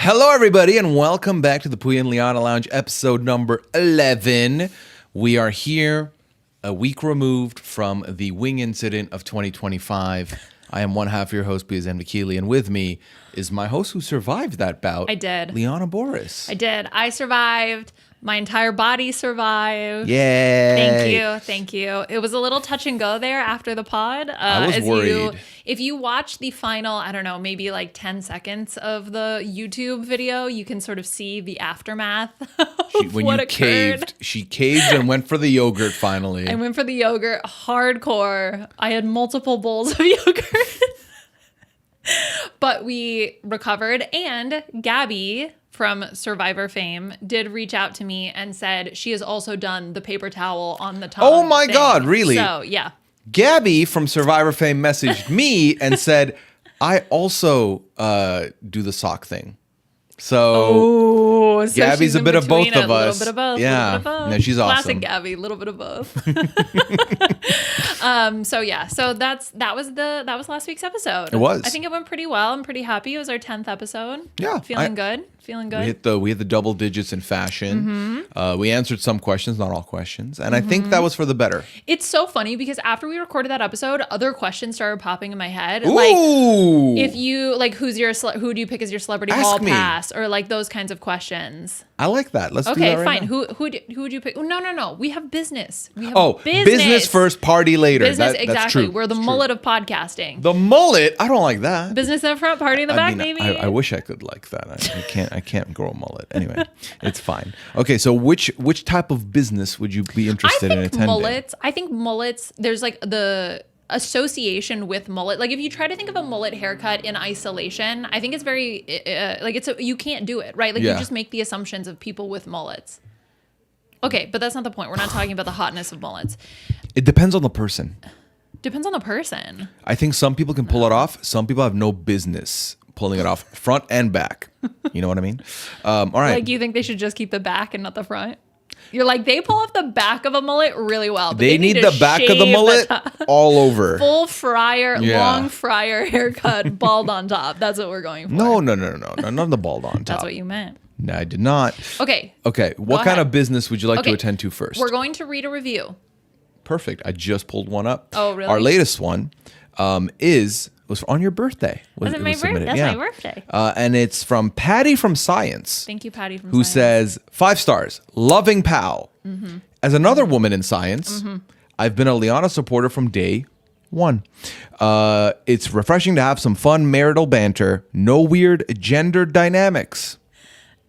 Hello, everybody, and welcome back to the Pooya and Liana Lounge, episode number 11. We are here a week removed from the wing incident of 2025. I am one half of your host, Pooya and Liana, and with me is my host who survived that bout. I did. Liana Boris. I did. I survived. My entire body survived. Yay. Thank you. It was a little touch and go there after the pod. I was worried. If you watch the final, I don't know, maybe like 10 seconds of the YouTube video, you can sort of see the aftermath of When what you occurred. caved, she caved and went for the yogurt finally. I went for the yogurt hardcore. I had multiple bowls of yogurt. But we recovered, and Gabby from Survivor fame did reach out to me and said she has also done the paper towel on the top. Oh my God, really? So, yeah. Gabby from Survivor fame messaged me and said, I also do the sock thing. So, Gabby's a bit of both of us. A little bit of both. Yeah. A little bit of both. No, she's awesome. Classic Gabby, a little bit of both. So that was last week's episode. It was. I think it went pretty well. I'm pretty happy. It was our 10th episode. Yeah. Feeling good. We hit the double digits in fashion. We answered some questions, not all questions, and I think that was for the better. It's so funny because after we recorded that episode, other questions started popping in my head. Ooh. Like, if you like, who do you pick as your celebrity Ask hall me. pass, or like those kinds of questions. I like that. Let's do Okay, that right fine. now. Who would you pick? No. We have business. We have business first, party later. Business, That's exactly. true. We're the That's mullet true. of podcasting. The mullet? I don't like that. Business in the front, party in the back, mean, baby. I wish I could like that. I can't grow a mullet. Anyway, it's fine. Okay, so which type of business would you be interested in attending? I think mullets, there's like the association with mullet. Like if you try to think of a mullet haircut in isolation, I think it's very you can't do it, right? Like you just make the assumptions of people with mullets. Okay, but that's not the point. We're not talking about the hotness of mullets. It depends on the person. Depends on the person. I think some people can pull it off. Some people have no business pulling it off, front and back. You know what I mean? All right. Like you think they should just keep the back and not the front? You're like, they pull off the back of a mullet really well. But they need to the back of the shave mullet all over. Full fryer, long fryer haircut, bald on top. That's what we're going for. No. None of the bald on top. That's what you meant. No, I did not. Okay. What kind of business would you like to attend to first? We're going to read a review. Perfect. I just pulled one up. Oh, really? Our latest one was on your birthday. Was it my birthday? That's my birthday. And it's from Patty from Science. Thank you, Patty from who Science. says, 5 stars, loving pal. As another woman in science, I've been a Liana supporter from day one. It's refreshing to have some fun marital banter, no weird gender dynamics.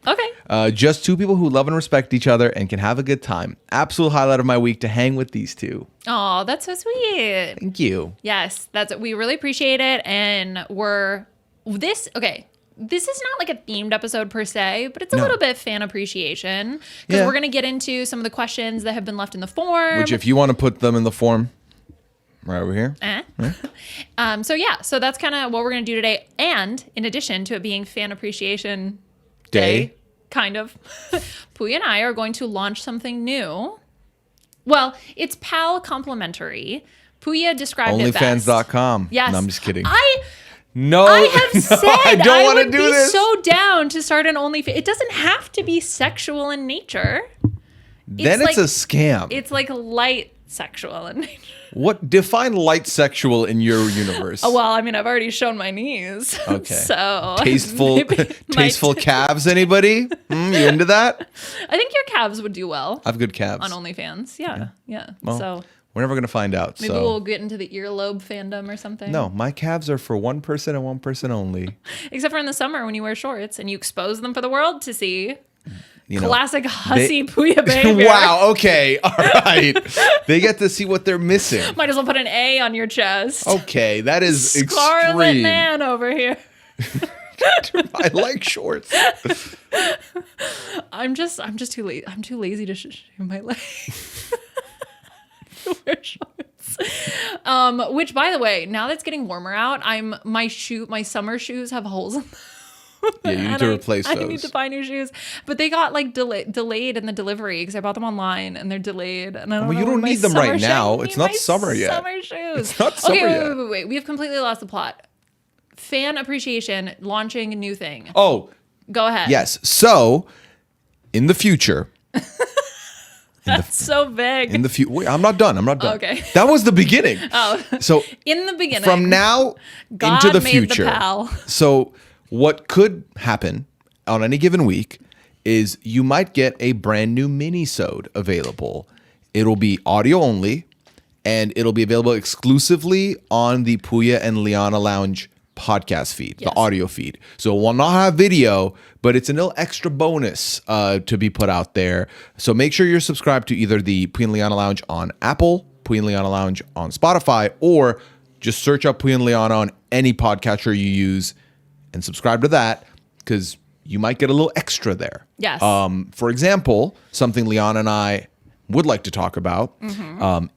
Okay. Just two people who love and respect each other and can have a good time. Absolute highlight of my week to hang with these two. Oh, that's so sweet. Thank you. Yes, we really appreciate it. And this is not like a themed episode per se, but it's a little bit fan appreciation because we're going to get into some of the questions that have been left in the form. Which, if you want to put them in the form, right over here. So that's kind of what we're going to do today. And in addition to it being fan appreciation Day. Kind of, Pooya and I are going to launch something new. Well, it's pal complimentary. Pooya described it best. Onlyfans.com. Yes. No, I'm just kidding. I have said I don't want to would do be this. so down to start an OnlyFans. It doesn't have to be sexual in nature. Then it's a scam. It's like light sexual in nature. What define light sexual in your universe? Oh, well, I mean, I've already shown my knees. Okay. So tasteful calves. Anybody? You into that? I think your calves would do well I have good calves. on OnlyFans. Yeah. Well, So we're never gonna find out. maybe so. we'll get into the earlobe fandom or something. No, my calves are for one person and one person only. Except for in the summer when you wear shorts and you expose them for the world to see. You know, Classic hussy Pooya behavior. Wow. Okay. All right. They get to see what they're missing. Might as well put an A on your chest. Okay, that is Scarlet extreme. man over here. I like shorts. I'm just too lazy. I'm too lazy to shave my legs. To wear shorts. Which, by the way, now that it's getting warmer out, my summer shoes have holes in them. Yeah, you need to replace those. I need to buy new shoes, but they got like delayed in the delivery because I bought them online and they're delayed. And I don't know. You don't need them right now. It's not summer yet. Summer shoes. It's not summer yet. Wait. We have completely lost the plot. Fan appreciation, launching a new thing. Oh, Go ahead. Yes. So, in the future, That's so vague. in the future, wait, I'm not done. Okay. That was the beginning. Oh. So In the beginning. from now God into the made the future. pal. So what could happen on any given week is you might get a brand new minisode available. It'll be audio only, and it'll be available exclusively on the Pooya and Liana Lounge podcast feed, the audio feed. So it will not have video, but it's a little extra bonus to be put out there. So make sure you're subscribed to either the Pooya and Liana Lounge on Apple, Pooya and Liana Lounge on Spotify, or just search up Pooya and Liana on any podcatcher you use and subscribe to that, because you might get a little extra there. Yes. For example, something Liana and I would like to talk about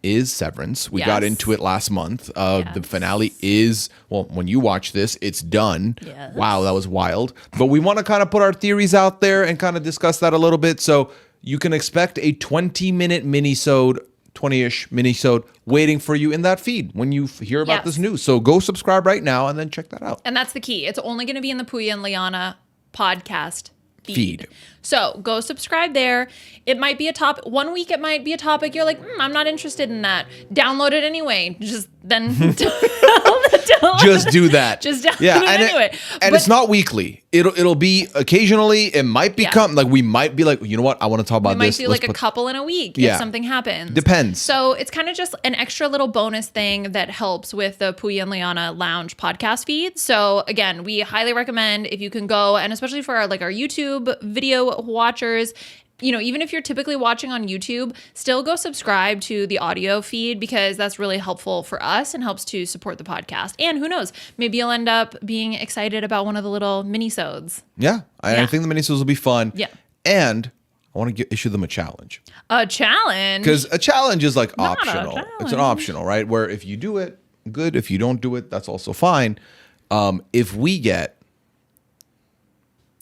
is Severance. We got into it last month. The finale is, well, when you watch this, it's done. Yes. Wow, that was wild. But we want to kind of put our theories out there and kind of discuss that a little bit. So you can expect a 20-minute minisode, 20-ish minisode waiting for you in that feed when you hear about this news. So go subscribe right now and then check that out. And that's the key. It's only going to be in the Pooya and Liana podcast feed. So go subscribe there. It might be a topic. One week it might be a topic you're like, I'm not interested in that. Download it anyway. Just then Just do that. Just download it anyway. And it's not weekly. It'll be occasionally. It might become like we might be like, you know what? I want to talk about we this. might do like a couple in a week if something happens. Depends. So it's kind of just an extra little bonus thing that helps with the Pooya and Liana Lounge podcast feed. So again, we highly recommend if you can go, and especially for our YouTube video watchers, even if you're typically watching on YouTube, still go subscribe to the audio feed, because that's really helpful for us and helps to support the podcast. And who knows, maybe you'll end up being excited about one of the little minisodes. Yeah. I think the minisodes will be fun. Yeah. And I want to issue them a challenge. A challenge? Because a challenge is like Not a optional. It's an challenge. optional, right? Where if you do it, good. If you don't do it, that's also fine. If we get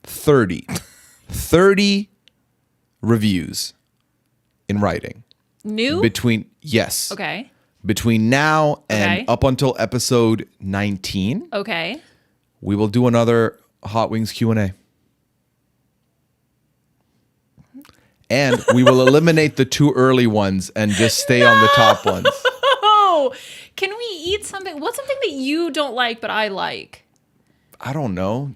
30 reviews in writing New? between now and up until episode 19, Okay. we will do another Hot Wings Q&A. And we will eliminate the two early ones and just stay on the top ones. Oh, can we eat something? What's something that you don't like but I like? I don't know.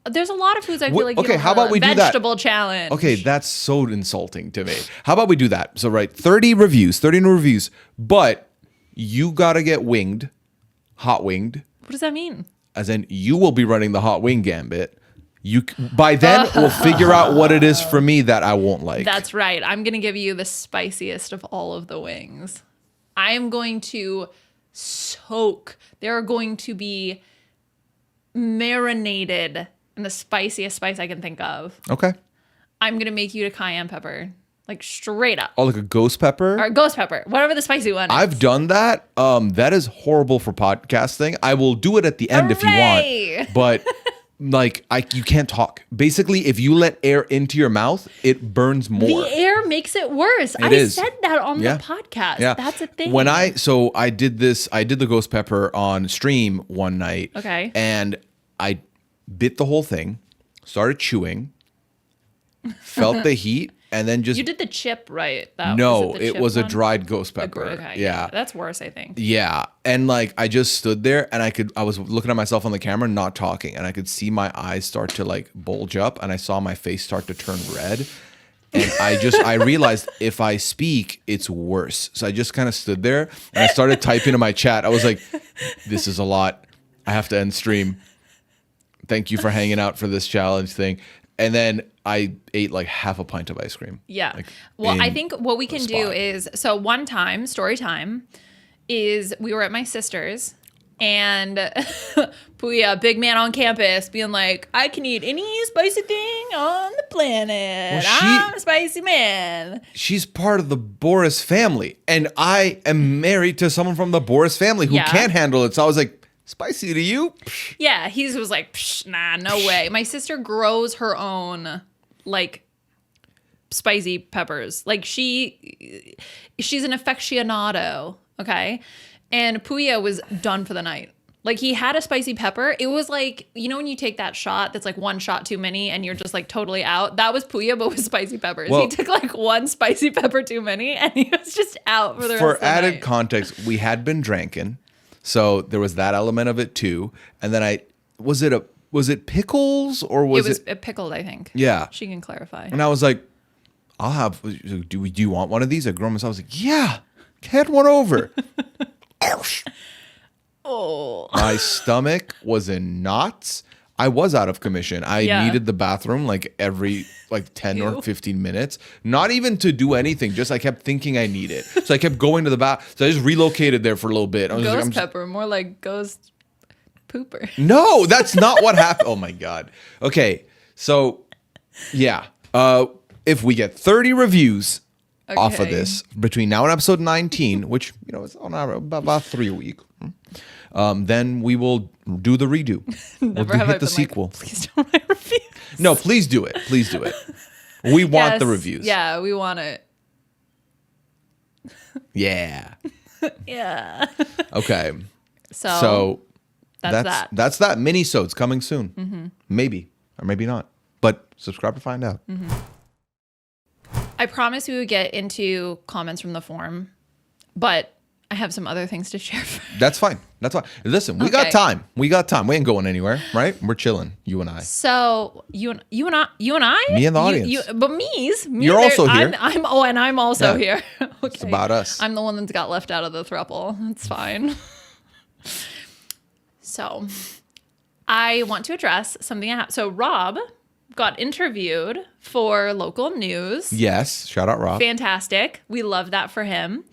There's a lot of foods I feel like you okay, don't how about we do that? Vegetable challenge. Okay, that's so insulting to me. How about we do that? So, 30 new reviews, but you got to get winged, hot winged. What does that mean? As in, you will be running the hot wing gambit. By then, we'll figure out what it is for me that I won't like. That's right. I'm going to give you the spiciest of all of the wings. I am going to soak. They're going to be marinated in the spiciest spice I can think of. Okay. I'm going to make you a cayenne pepper. Like straight up. Oh, like a ghost pepper? Or ghost pepper. Whatever the spicy one is. I've done that. That is horrible for podcasting. I will do it at the end if you want. But you can't talk. Basically, if you let air into your mouth, it burns more. The air makes it worse. I said that on the podcast. Yeah. That's a thing. I did the ghost pepper on stream one night. Okay. And I bit the whole thing, started chewing, felt the heat, and then just... You did the chip right. It was a dried ghost pepper. Okay, yeah. That's worse, I think. Yeah. And I just stood there and I was looking at myself on the camera, not talking, and I could see my eyes start to bulge up, and I saw my face start to turn red. And I realized if I speak, it's worse. So I just kind of stood there and I started typing in my chat. I was like, this is a lot. I have to end stream. Thank you for hanging out for this challenge thing. And then I ate half a pint of ice cream. Yeah. Well, I think what we can do is, so one time, story time, is we were at my sister's and Pooya, big man on campus, being like, I can eat any spicy thing on the planet. Well, I'm a spicy man. She's part of the Boris family. And I am married to someone from the Boris family who can't handle it. So I was like, spicy to you? Yeah, he was like, psh, nah, no way. My sister grows her own, spicy peppers. She's an aficionado, okay? And Pooya was done for the night. Like he had a spicy pepper. It was like, you know, when you take that shot that's like one shot too many and you're just like totally out. That was Pooya, but with spicy peppers. Well, he took like one spicy pepper too many and he was just out for the rest of the night. For added context, we had been drinking. So there was that element of it too. And then was it pickles or was it? It was pickled, I think. Yeah. She can clarify. And I was like, do you want one of these? I was like, yeah, head one over. Oh. My stomach was in knots. I was out of commission. I needed the bathroom like every 10 or 15 minutes. Not even to do anything. Just I kept thinking I need it. So I kept going to the bath. So I just relocated there for a little bit. I was Ghost pepper, more like ghost pooper. No, that's not what happened. Oh my God. Okay. So yeah. If we get 30 reviews off of this between now and episode 19, which, you know, is on about 3 a week, then we will do the redo. Never have hit I the been sequel. Like, please don't write reviews. No, please do it. Please do it. We want the reviews. Yeah, we want it. Yeah. Yeah. Okay. So that's that. That's that. Minisode's coming soon. Maybe or maybe not. But subscribe to find out. I promised we would get into comments from the forum, but I have some other things to share. That's fine. That's fine. Listen, we got time. We got time. We ain't going anywhere, right? We're chilling, you and I. So you and I, me and the audience. But me. You're also here. I'm also here. Okay. It's about us. I'm the one that's got left out of the throuple. It's fine. So I want to address something that happened. So Rob got interviewed for local news. Yes. Shout out Rob. Fantastic. We love that for him.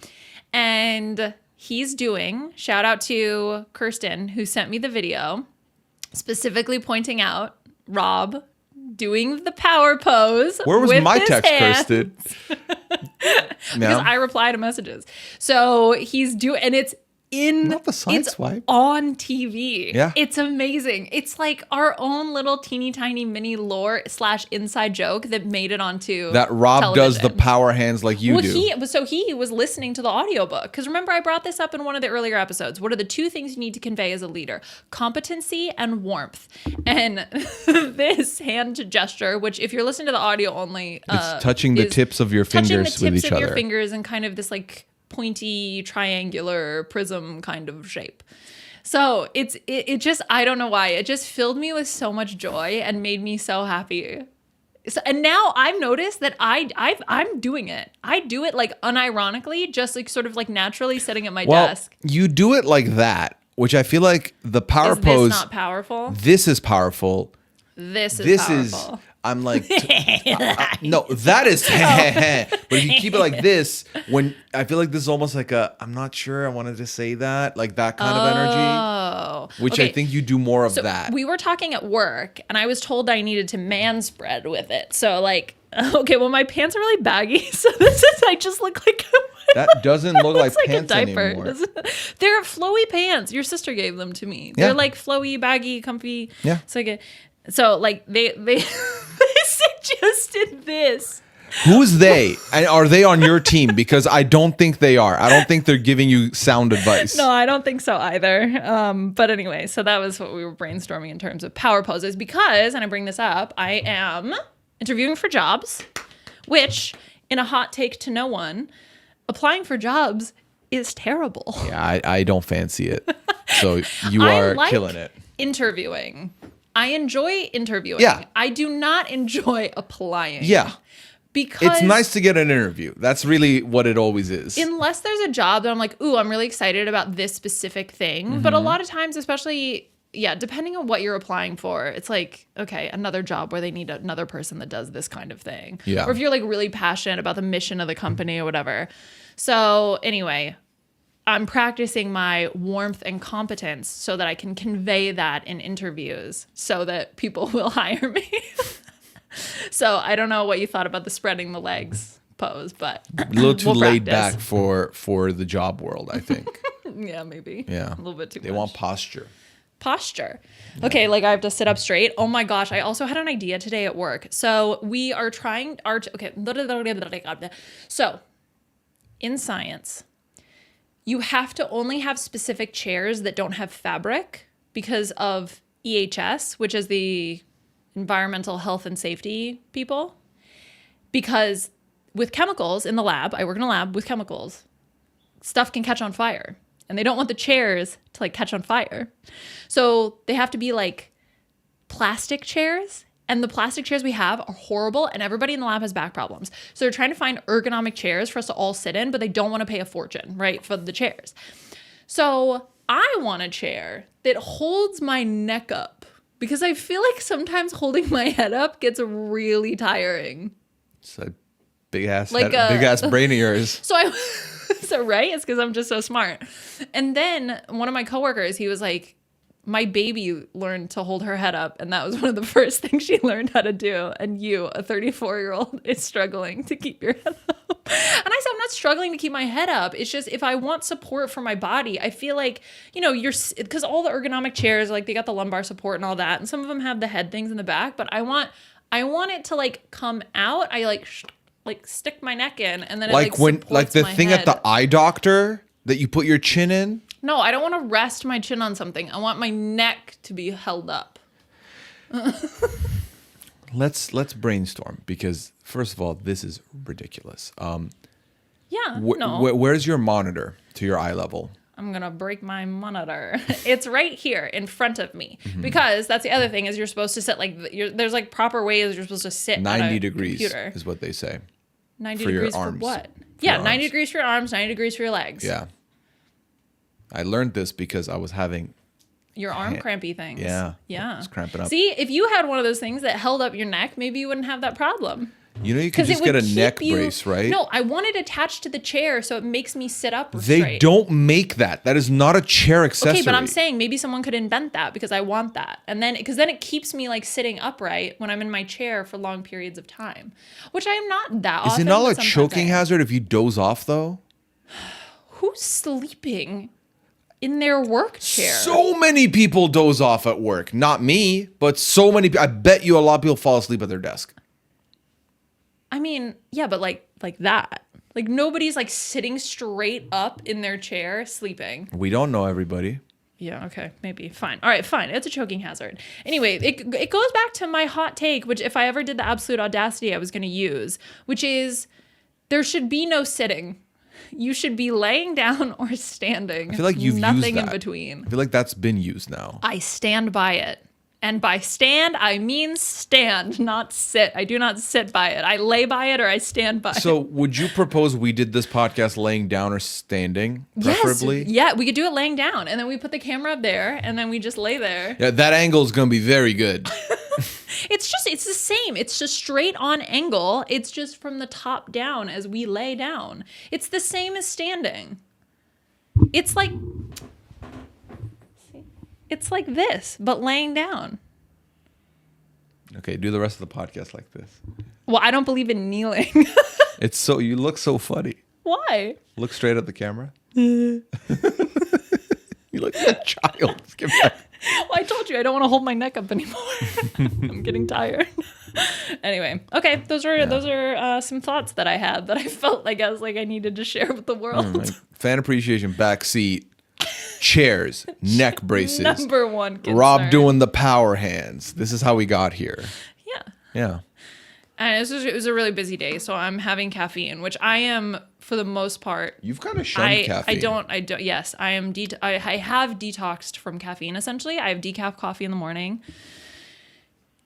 And he's doing, shout out to Kirsten, who sent me the video, specifically pointing out Rob doing the power pose. Where was with my his text, hands. Kirsten? Because I reply to messages. So he's doing, and it's Not the side it's swipe. on TV. Yeah. It's amazing. It's like our own little teeny tiny mini lore / inside joke that made it onto That Rob does the television. power hands like you do. He was listening to the audiobook. Because remember, I brought this up in one of the earlier episodes. What are the two things you need to convey as a leader? Competency and warmth. And this hand gesture, which if you're listening to the audio only, it's touching the tips of your fingers with each touching the tips of other. your fingers and kind of this like pointy triangular prism kind of shape. So it just, I don't know why, it just filled me with so much joy and made me so happy. So, and now I've noticed that I'm doing it. I do it like unironically, just like sort of like naturally sitting at my desk. You do it like that, which I feel like the power Is pose. this not powerful? This is powerful. This is powerful. I'm like, no, that is, but if you keep it like this, when I feel like this is almost like I'm not sure I wanted to say that, like that kind of energy, which I think you do more of that. We were talking at work and I was told I needed to man spread with it. So like, okay, well, my pants are really baggy. So I just look like that doesn't look like pants a diaper. anymore. They're flowy pants. Your sister gave them to me. Yeah. They're like flowy, baggy, comfy. Yeah. So like they suggested this. Who's they? And are they on your team? Because I don't think they are. I don't think they're giving you sound advice. No, I don't think so either. But anyway, so that was what we were brainstorming in terms of power poses because, and I bring this up, I am interviewing for jobs, which in a hot take to no one, applying for jobs is terrible. Yeah, I don't fancy it. So you are killing it. Interviewing. I enjoy interviewing. Yeah. I do not enjoy applying. Yeah. Because it's nice to get an interview. That's really what it always is. Unless there's a job that I'm like, ooh, I'm really excited about this specific thing. Mm-hmm. But a lot of times, especially, depending on what you're applying for, it's like, okay, another job where they need another person that does this kind of thing. Yeah. Or if you're like really passionate about the mission of the company or whatever. So anyway, I'm practicing my warmth and competence so that I can convey that in interviews so that people will hire me. So I don't know what you thought about the spreading the legs pose, but a little too laid practice. back for the job world, I think. Yeah, maybe. Yeah. A little bit too much. They want posture. Posture. Okay, like I have to sit up straight. Oh my gosh, I also had an idea today at work. So we are trying okay. So in science, you have to only have specific chairs that don't have fabric because of EHS, which is the environmental health and safety people. Because with chemicals in the lab, I work in a lab with chemicals, stuff can catch on fire. And they don't want the chairs to like catch on fire. So they have to be like plastic chairs. And the plastic chairs we have are horrible, and everybody in the lab has back problems. So they're trying to find ergonomic chairs for us to all sit in, but they don't want to pay a fortune, right, for the chairs. So I want a chair that holds my neck up because I feel like sometimes holding my head up gets really tiring. It's a big ass brain of yours. So right, it's because I'm just so smart. And then one of my coworkers, he was like, my baby learned to hold her head up, and that was one of the first things she learned how to do. And you, a 34-year-old, is struggling to keep your head up. And I said, I'm not struggling to keep my head up. It's just if I want support for my body, I feel like, because all the ergonomic chairs, like they got the lumbar support and all that, and some of them have the head things in the back, but I want it to like come out. I like stick my neck in, and then it like when like the my thing head. at the eye doctor that you put your chin in. No, I don't want to rest my chin on something. I want my neck to be held up. Let's brainstorm, because first of all, this is ridiculous. Where's your monitor to your eye level? I'm gonna break my monitor. It's right here in front of me, because that's the other thing is you're supposed to sit like there's like proper ways you're supposed to sit. 90 degrees computer. Is what they say. 90 for degrees your arms, for what? For your 90 arms. degrees for your arms, 90 degrees for your legs. Yeah. I learned this because I was having your arm crampy things. Yeah. Yeah. It's cramping up. See, if you had one of those things that held up your neck, maybe you wouldn't have that problem. You know, you could just get a neck brace, right? No, I want it attached to the chair so it makes me sit up They straight. don't make that. That is not a chair accessory. Okay, but I'm saying maybe someone could invent that because I want that. And then, because then it keeps me like sitting upright when I'm in my chair for long periods of time, which I am not that often. Is it not a choking hazard if you doze off though? Who's sleeping in their work chair? So many people doze off at work. Not me, but so many. I bet you a lot of people fall asleep at their desk. I mean, yeah, but like that. Like nobody's like sitting straight up in their chair sleeping. We don't know everybody. Yeah, okay, maybe. Fine. All right, fine. It's a choking hazard. Anyway, it goes back to my hot take, which if I ever did the absolute audacity I was going to use, which is there should be no sitting. You should be laying down or standing. I feel like you've nothing used that. in between. I feel like that's been used now. I stand by it. And by stand, I mean stand, not sit. I do not sit by it. I lay by it or I stand by it. So would you propose we did this podcast laying down or standing, preferably? Yes. Yeah, we could do it laying down. And then we put the camera up there and then we just lay there. Yeah, that angle is going to be very good. It's the same. It's just straight on angle. It's just from the top down as we lay down. It's the same as standing. It's like this, but laying down. Okay, do the rest of the podcast like this. Well, I don't believe in kneeling. You look so funny. Why? Look straight at the camera. You look like a child. Give me that. Well, I told you I don't want to hold my neck up anymore. I'm getting tired. Anyway, okay, those are some thoughts that I had that I felt like I needed to share with the world. Like fan appreciation, backseat, chairs, neck braces. Number one concern. Rob doing the power hands. This is how we got here. Yeah. Yeah. And it was a really busy day, so I'm having caffeine, which I am for the most part. You've kind of shunned caffeine. I don't. Yes, I am. I have detoxed from caffeine. Essentially, I have decaf coffee in the morning,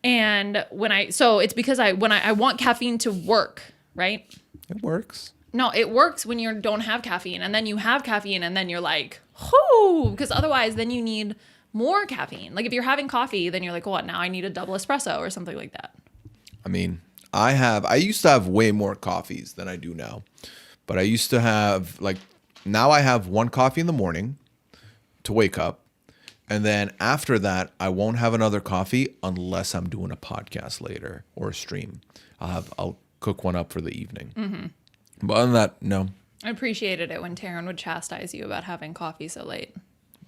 and it's because I want caffeine to work, right? It works. No, it works when you don't have caffeine, and then you have caffeine, and then you're like, whoo, because otherwise, then you need more caffeine. Like if you're having coffee, then you're like, what? Now I need a double espresso or something like that. I mean, I used to have way more coffees than I do now. But I used to have now I have one coffee in the morning to wake up. And then after that, I won't have another coffee unless I'm doing a podcast later or a stream. I'll cook one up for the evening. Mm-hmm. But other than that, no. I appreciated it when Taryn would chastise you about having coffee so late.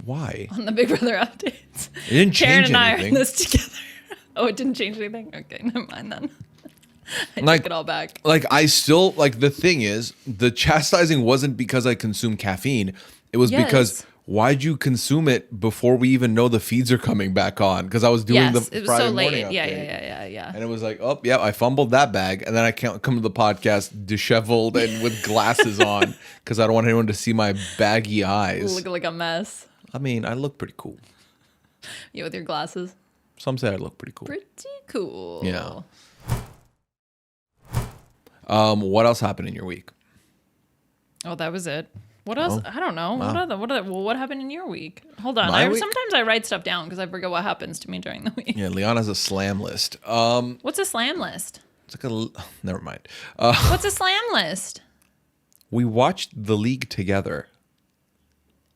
Why? On the Big Brother updates. It didn't change Taryn and I anything. are in this together. Oh, it didn't change anything? Okay, never mind then. I take it all back. I still, the thing is, the chastising wasn't because I consume caffeine. It was Yes. because why'd you consume it before we even know the feeds are coming back on? Because I was doing Yes, the it was Friday so morning late. update. Yeah. And it was like, oh, yeah, I fumbled that bag. And then I can't come to the podcast disheveled and with glasses on because I don't want anyone to see my baggy eyes. Look like a mess. I mean, I look pretty cool. You with your glasses. Some say I look pretty cool. Pretty cool. Yeah. What else happened in your week? Oh, that was it. What else? I don't know. Wow. What happened in your week? Hold on. My week? Sometimes I write stuff down because I forget what happens to me during the week. Yeah, Liana's a slam list. What's a slam list? It's like never mind. What's a slam list? We watched The League together.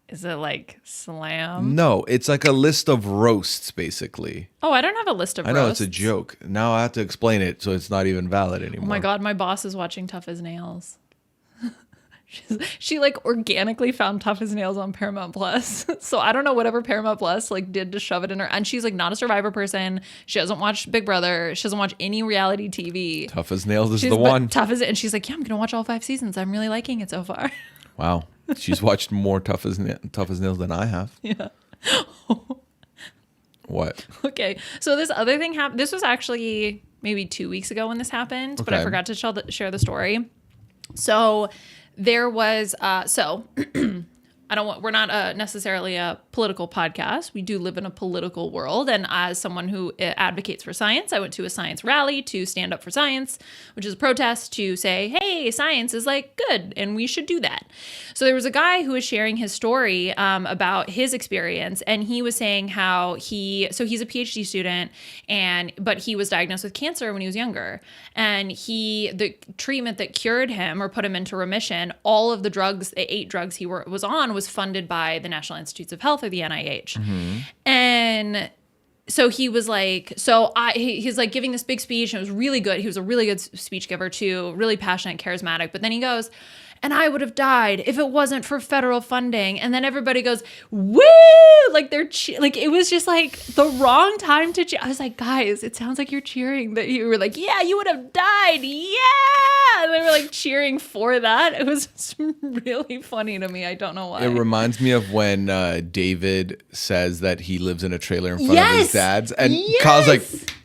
Is it like slam? No, it's like a list of roasts, basically. Oh, I don't have a list of I know, roasts. it's a joke. Now I have to explain it, so it's not even valid anymore. Oh my God, my boss is watching Tough as Nails. She like organically found Tough as Nails on Paramount Plus. So I don't know whatever Paramount Plus like did to shove it in her. And she's like not a Survivor person. She doesn't watch Big Brother. She doesn't watch any reality TV. Tough as Nails is the one. And she's like, yeah, I'm gonna watch all 5 seasons. I'm really liking it so far. Wow. She's watched more Tough as Nails than I have. Yeah. What? Okay. So this other thing happened. This was actually maybe 2 weeks ago when this happened, but I Okay. forgot to share the story. So there was we're not necessarily a political podcast. We do live in a political world. And as someone who advocates for science, I went to a science rally to stand up for science, which is a protest to say, hey, science is like good and we should do that. So there was a guy who was sharing his story about his experience. And he was saying how he's a PhD student but he was diagnosed with cancer when he was younger. And the treatment that cured him or put him into remission, all of the drugs, the 8 drugs he was on was funded by the National Institutes of Health or the NIH. Mm-hmm. And so he was like, he's like giving this big speech and it was really good. He was a really good speech giver too, really passionate, charismatic. But then he goes, and I would have died if it wasn't for federal funding. And then everybody goes, woo! Like like it was just like the wrong time to cheer. I was like, guys, it sounds like you're cheering that you were like, yeah, you would have died. Yeah. And they were like cheering for that. It was really funny to me. I don't know why. It reminds me of when David says that he lives in a trailer in front of his dad's. And Kyle's like,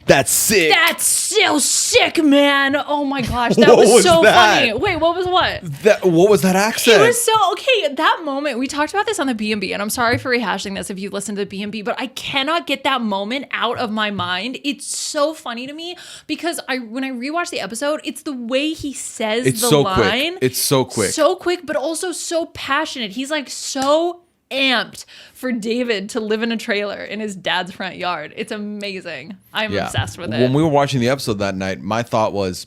that's sick. That's so sick, man. Oh my gosh. That What was was so that? funny. Wait, what was what? What was that accent? It was so okay. That moment, we talked about this on the B&B, and I'm sorry for rehashing this if you listened to the B&B, but I cannot get that moment out of my mind. It's so funny to me because when I rewatch the episode, it's the way he says It's the so line. quick. It's so quick. So quick, but also so passionate. He's like so amped for David to live in a trailer in his dad's front yard. It's amazing. I'm obsessed with it. When we were watching the episode that night, my thought was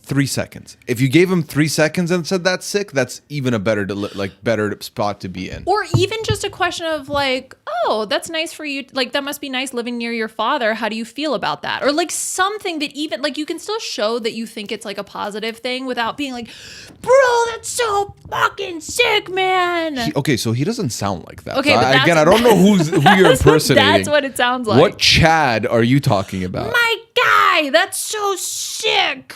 3 seconds. If you gave him 3 seconds and said that's sick, that's even a better spot to be in. Or even just a question of like, oh, that's nice for you. Like, that must be nice living near your father. How do you feel about that? Or like something that even like you can still show that you think it's like a positive thing without being like, bro, that's so fucking sick, man. So he doesn't sound like that. Okay, So but I don't know who you're impersonating. That's what it sounds like. What Chad are you talking about? My guy, that's so sick.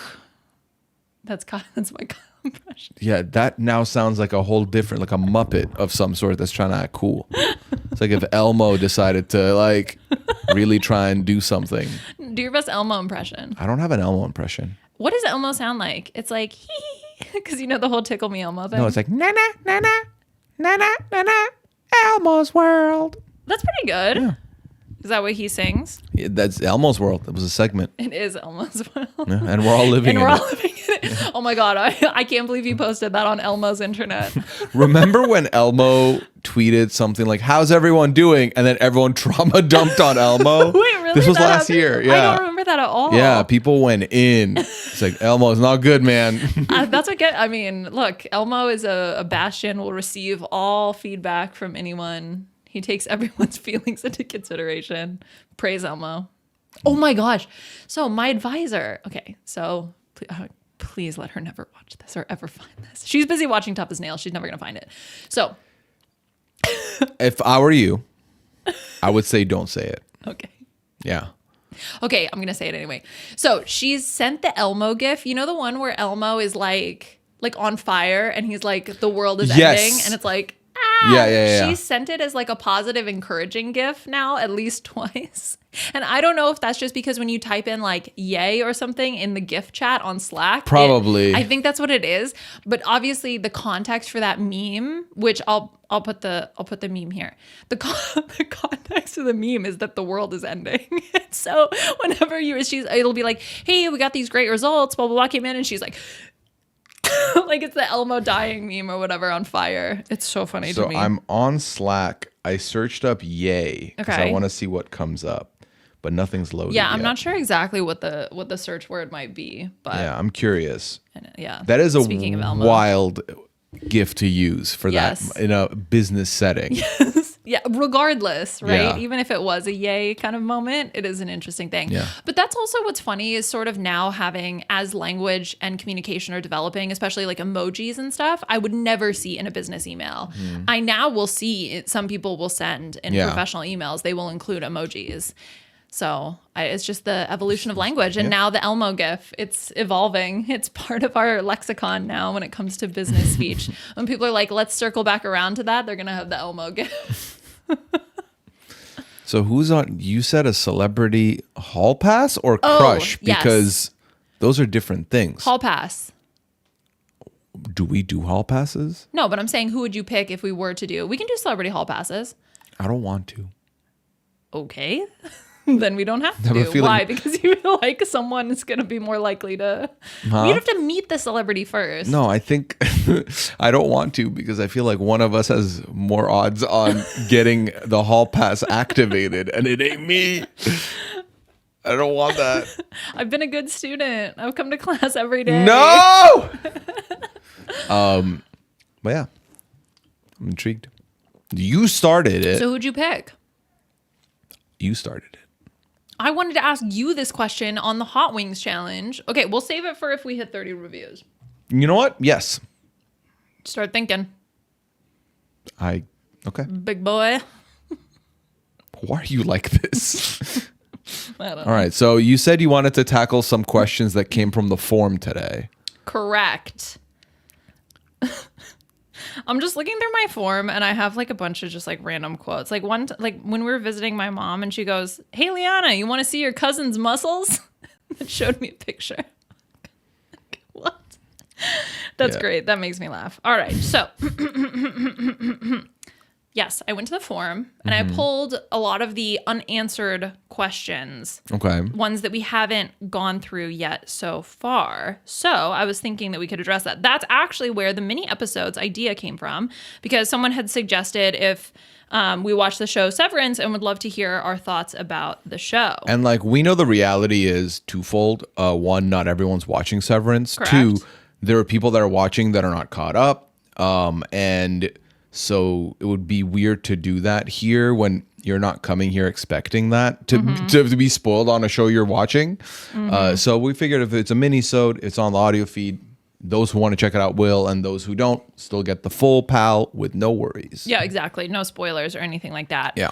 That's my Kyle impression. Yeah, that now sounds like a whole different, like a Muppet of some sort that's trying to act cool. It's like if Elmo decided to like really try and do something. Do your best Elmo impression. I don't have an Elmo impression. What does Elmo sound like? It's like, because you know the whole Tickle Me Elmo thing. No, it's like, na na na na na na na na Elmo's World. That's pretty good. Yeah. Is that what he sings? Yeah, that's Elmo's World. It was a segment. It is Elmo's World. Yeah, and we're all living in it. Living in it. Oh my God. I can't believe you posted that on Elmo's internet. Remember when Elmo tweeted something like, how's everyone doing? And then everyone trauma dumped on Elmo? Wait, really? This was That last happened? year. Yeah. I don't remember that at all. Yeah, people went in. It's like, Elmo's not good, man. That's what I mean, look, Elmo is a bastion, will receive all feedback from anyone. He takes everyone's feelings into consideration. Praise Elmo. Oh my gosh. So my advisor, okay, so please let her never watch this or ever find this. She's busy watching Tough as Nails. She's never going to find it. So. If I were you, I would say don't say it. Okay. Yeah. Okay, I'm going to say it anyway. So she's sent the Elmo GIF. You know the one where Elmo is like on fire and he's like, the world is Yes. ending. And it's like, Yeah. She sent it as like a positive, encouraging GIF now at least twice. And I don't know if that's just because when you type in like yay or something in the GIF chat on Slack. Probably. I think that's what it is. But obviously the context for that meme, which I'll put the meme here. The context of the meme is that the world is ending. So whenever it'll be like, hey, we got these great results, blah, blah, blah, came in, and she's like, like it's the Elmo dying meme or whatever on fire. It's so funny to me. So I'm on Slack. I searched up yay because I want to see what comes up, but nothing's loaded Yeah, I'm yet. not sure exactly what the search word might be, but Yeah, I'm curious. Yeah, That is a speaking of Elmo. wild gift to use for Yes. that in a business setting. Yeah, regardless, right? Yeah. Even if it was a yay kind of moment, it is an interesting thing. Yeah. But that's also what's funny is sort of now having, as language and communication are developing, especially like emojis and stuff, I would never see in a business email. I now will see it, some people will send in professional emails, they will include emojis. So it's just the evolution of language. And now the Elmo GIF, it's evolving. It's part of our lexicon now when it comes to business speech. When people are like, let's circle back around to that, they're going to have the Elmo GIF. So who's on? You said a celebrity hall pass or crush? yes. Because those are different things. Hall pass. Do we do hall passes? No, but I'm saying who would you pick if we were to do? We can do celebrity hall passes. I don't want to. Okay. Then we don't have to I have a do. feeling- Why? Because you feel like someone is going to be more likely to... You'd have to meet the celebrity first. No, I think I don't want to because I feel like one of us has more odds on getting the hall pass activated, and it ain't me. I don't want that. I've been a good student. I've come to class every day. No. But yeah, I'm intrigued. You started it. So who'd you pick? You started it. I wanted to ask you this question on the Hot Wings challenge. Okay, we'll save it for if we hit 30 reviews. You know what? Yes. Start thinking. Okay. Big boy. Why are you like this? I don't know. All right. So you said you wanted to tackle some questions that came from the forum today. Correct. I'm just looking through my form and I have like a bunch of just like random quotes. Like like when we were visiting my mom and she goes, "Hey Liana, you want to see your cousin's muscles?" It showed me a picture. What? That's great. That makes me laugh. All right. So yes, I went to the forum and I pulled a lot of the unanswered questions. Okay. Ones that we haven't gone through yet so far. So I was thinking that we could address that. That's actually where the mini episodes idea came from, because someone had suggested if we watch the show Severance and would love to hear our thoughts about the show. And like we know the reality is twofold. One, not everyone's watching Severance. Correct. Two, there are people that are watching that are not caught up. And so it would be weird to do that here when you're not coming here expecting that to be spoiled on a show you're watching. So we figured if it's a mini-sode, it's on the audio feed. Those who want to check it out will, and those who don't still get the full pal with no worries. Yeah, exactly. No spoilers or anything like that. Yeah.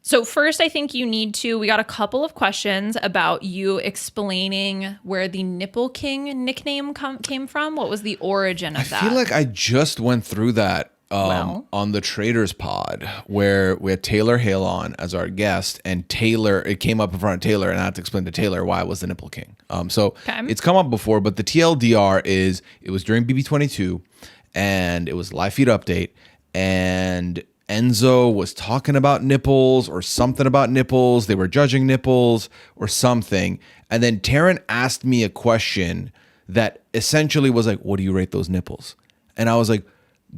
So first, I think we got a couple of questions about you explaining where the Nipple King nickname came from. What was the origin of that? I feel like I just went through that on the Traders Pod, where we had Taylor Hale on as our guest, and Taylor, it came up in front of Taylor, and I had to explain to Taylor why it was the Nipple King. It's come up before, but the TLDR is it was during BB22, and it was live feed update, and Enzo was talking about nipples or something about nipples. They were judging nipples or something, and then Taryn asked me a question that essentially was like, "What do you rate those nipples?" And I was like,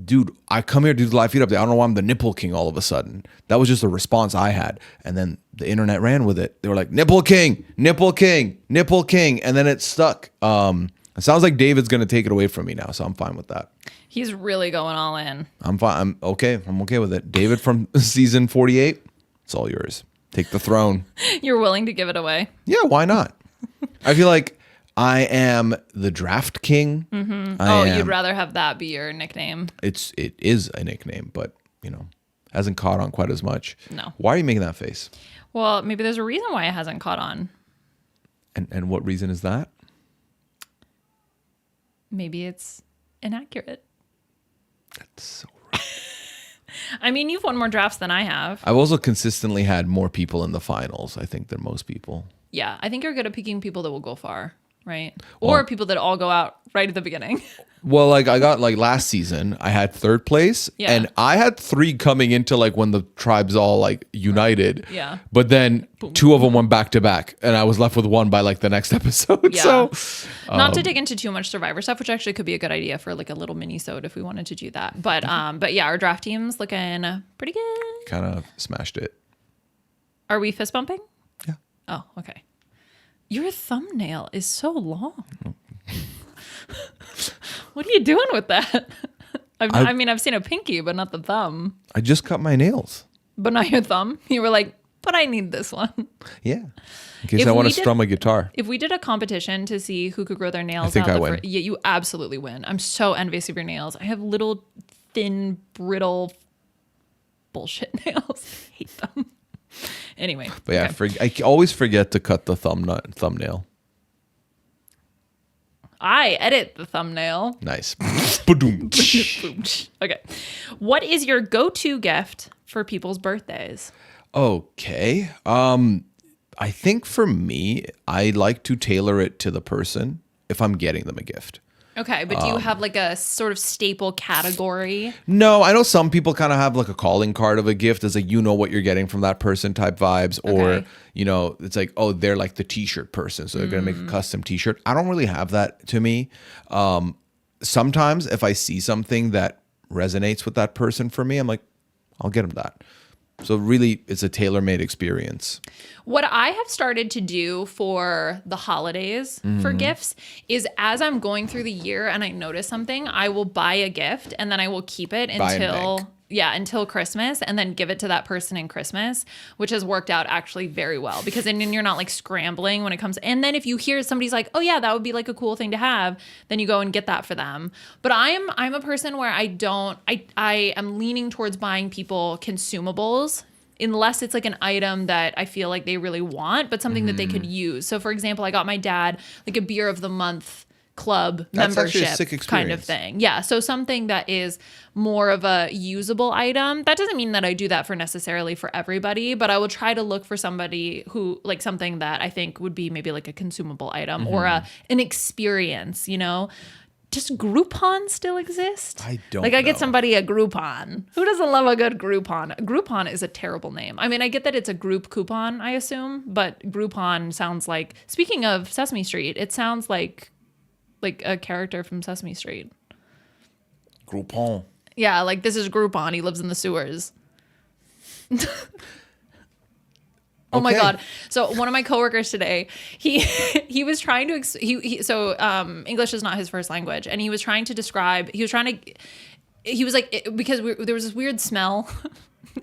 dude, I come here to do the live feed update. I don't know why I'm the Nipple King all of a sudden. That was just a response I had. And then the internet ran with it. They were like, Nipple King, Nipple King, Nipple King. And then it stuck. It sounds like David's going to take it away from me now. So I'm fine with that. He's really going all in. I'm fine. I'm okay. I'm okay with it. David from season 48, it's all yours. Take the throne. You're willing to give it away. Yeah, why not? I feel like I am the draft king. You'd rather have that be your nickname. It is a nickname, but hasn't caught on quite as much. No. Why are you making that face? Well, maybe there's a reason why it hasn't caught on. And what reason is that? Maybe it's inaccurate. That's so right. I mean, you've won more drafts than I have. I've also consistently had more people in the finals, I think, than most people. Yeah, I think you're good at picking people that will go far, right? Or people that all go out right at the beginning. Well, like I got like last season, I had third place, and I had 3 coming into like when the tribes all like united. Yeah. But then 2 of them went back to back, and I was left with 1 by like the next episode. Yeah. So, not to dig into too much Survivor stuff, which actually could be a good idea for like a little mini-sode if we wanted to do that. But yeah, our draft team's looking pretty good. kind of smashed it. Are we fist bumping? Yeah. Oh, okay. Your thumbnail is so long. What are you doing with that? I mean, I've seen a pinky, but not the thumb. I just cut my nails. But not your thumb. You were like, but I need this one. Yeah. In case I want to strum a guitar. If we did a competition to see who could grow their nails I think out, I win. Yeah, you absolutely win. I'm so envious of your nails. I have little, thin, brittle bullshit nails. I hate them. Anyway. But yeah, I always forget to cut the thumbnail. I edit the thumbnail. Nice. Ba-doom. Okay. What is your go-to gift for people's birthdays? Okay. I think for me, I like to tailor it to the person if I'm getting them a gift. Okay, but do you have like a sort of staple category? No, I know some people kind of have like a calling card of a gift as like, you know what you're getting from that person type vibes. Or, Okay. you know, it's like, oh, they're like the t-shirt person. So they're going to make a custom t-shirt. I don't really have that to me. Sometimes if I see something that resonates with that person for me, I'm like, I'll get them that. So really, it's a tailor-made experience. What I have started to do for the holidays for gifts is as I'm going through the year and I notice something, I will buy a gift and then I will keep it until Christmas and then give it to that person in Christmas, which has worked out actually very well because then you're not like scrambling when it comes. And then if you hear somebody's like, oh yeah, that would be like a cool thing to have, then you go and get that for them. But I'm a person where I am leaning towards buying people consumables unless it's like an item that I feel like they really want, but something that they could use. So for example, I got my dad like a beer of the month club membership kind of thing. Yeah. So something that is more of a usable item. That doesn't mean that I do that for necessarily for everybody, but I will try to look for somebody who like something that I think would be maybe like a consumable item or an experience, you know? Does Groupon still exist? I don't I get know. somebody a Groupon. Who doesn't love a good Groupon? Groupon is a terrible name. I mean, I get that it's a group coupon, I assume, but Groupon sounds like, speaking of Sesame Street, it sounds like a character from Sesame Street. Groupon. Yeah, like this is Groupon. He lives in the sewers. Oh my God. So one of my coworkers today, he was trying to, English is not his first language. And he was trying to describe, he was like, because there was this weird smell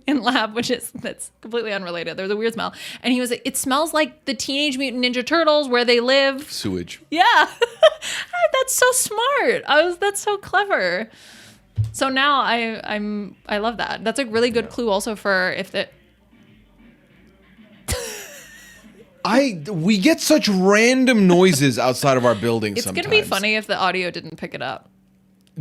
in lab, that's completely unrelated. There's a weird smell. And he was like, it smells like the Teenage Mutant Ninja Turtles where they live. Sewage. Yeah. That's so smart. That's so clever. So now I love that. That's a really good clue also for if the, We get such random noises outside of our building sometimes. It's going to be funny if the audio didn't pick it up.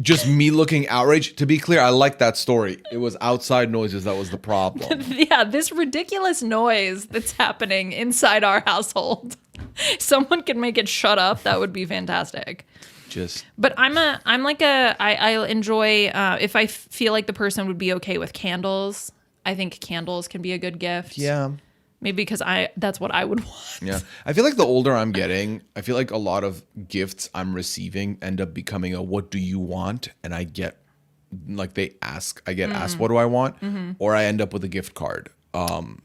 Just me looking outraged. To be clear, I like that story. It was outside noises that was the problem. Yeah, this ridiculous noise that's happening inside our household. Someone can make it shut up. That would be fantastic. But I enjoy, if I feel like the person would be okay with candles, I think candles can be a good gift. Yeah. Maybe because that's what I would want. Yeah. I feel like the older I'm getting, I feel like a lot of gifts I'm receiving end up becoming a what do you want? And I get like asked, what do I want? Mm-hmm. Or I end up with a gift card.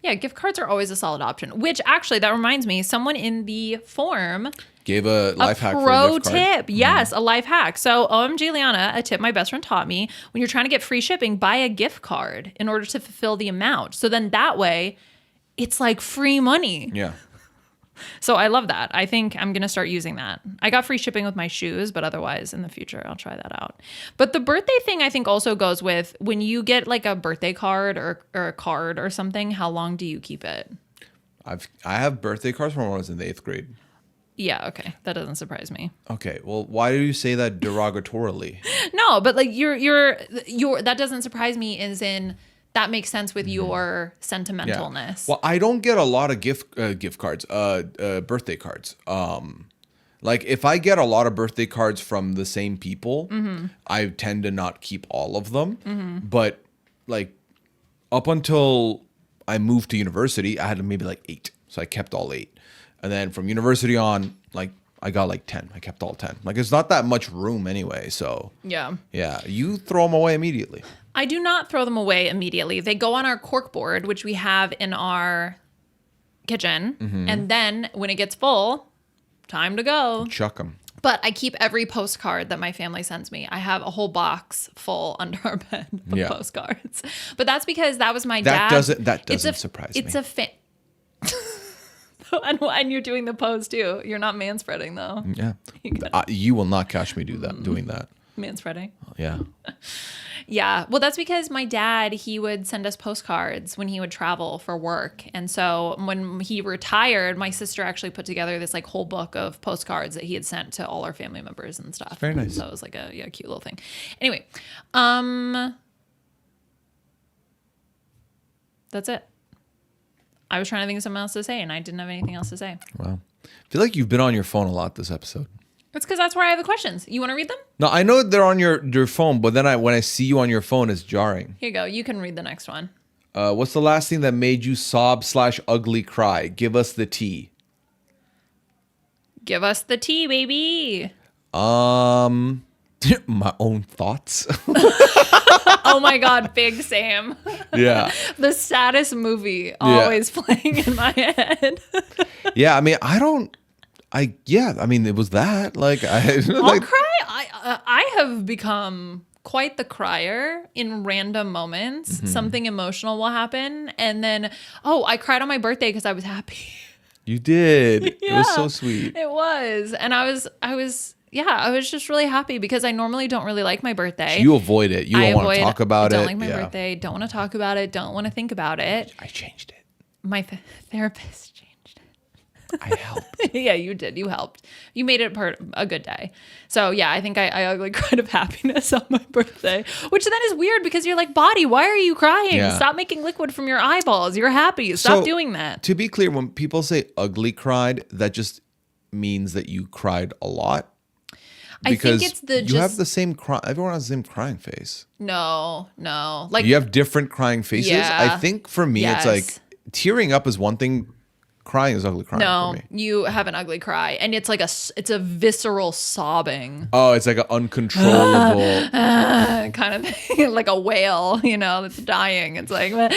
Yeah, gift cards are always a solid option, which actually, that reminds me, someone in the forum gave a life hack for a pro gift card. tip. Yes, a life hack. So OMG Liana, a tip my best friend taught me, when you're trying to get free shipping, buy a gift card in order to fulfill the amount. So then that way, it's like free money. Yeah. So I love that. I think I'm going to start using that. I got free shipping with my shoes, but otherwise in the future, I'll try that out. But the birthday thing I think also goes with when you get like a birthday card or a card or something, how long do you keep it? I have birthday cards from when I was in the 8th grade. Yeah, okay. That doesn't surprise me. Okay, well, why do you say that derogatorily? No, but like you're that doesn't surprise me as in that makes sense with your sentimentalness. Well, I don't get a lot of gift cards, birthday cards. Like if I get a lot of birthday cards from the same people, I tend to not keep all of them. But like up until I moved to university, I had maybe like 8. So I kept all 8. And then from university on, like I got like 10. I kept all 10. Like it's not that much room anyway. So Yeah. yeah, you throw them away immediately. I do not throw them away immediately. They go on our cork board, which we have in our kitchen. And then when it gets full, time to go. Chuck them. But I keep every postcard that my family sends me. I have a whole box full under our bed of postcards. But that's because that was my dad. That doesn't surprise me. It's a and you're doing the pose too. You're not manspreading though. Yeah. You will not catch me doing that. Manspreading. Yeah. Yeah. Well, that's because my dad, he would send us postcards when he would travel for work. And so when he retired, my sister actually put together this like whole book of postcards that he had sent to all our family members and stuff. Very nice. So it was like a cute little thing. Anyway, that's it. I was trying to think of something else to say and I didn't have anything else to say. Wow. I feel like you've been on your phone a lot this episode. It's because that's where I have the questions. You want to read them? No, I know they're on your phone, but then when I see you on your phone, it's jarring. Here you go. You can read the next one. What's the last thing that made you sob/ugly cry? Give us the tea. Give us the tea, baby. My own thoughts. Oh my God, big Sam. Yeah. The saddest movie always playing in my head. Yeah, I mean, it was that. Like, I'll cry. I have become quite the crier in random moments. Something emotional will happen. And then, I cried on my birthday because I was happy. You did. Yeah, it was so sweet. It was. And I was just really happy because I normally don't really like my birthday. So you avoid it. You don't want to talk about it. I don't like my birthday. Don't want to talk about it. Don't want to think about it. I changed it. My therapist changed it. I helped. Yeah, you did. You helped. You made it a good day. So yeah, I think I ugly cried of happiness on my birthday, which then is weird because you're like, body, why are you crying? Yeah. Stop making liquid from your eyeballs. You're happy. Stop doing that. To be clear, when people say ugly cried, that just means that you cried a lot. Because I think you have the same everyone has the same crying face. No. Like you have different crying faces. Yeah. I think for me, it's like tearing up is one thing. Crying is ugly crying for me. You have an ugly cry, and it's like it's a visceral sobbing. Oh, it's like an uncontrollable kind of thing, like a whale, that's dying. It's like, why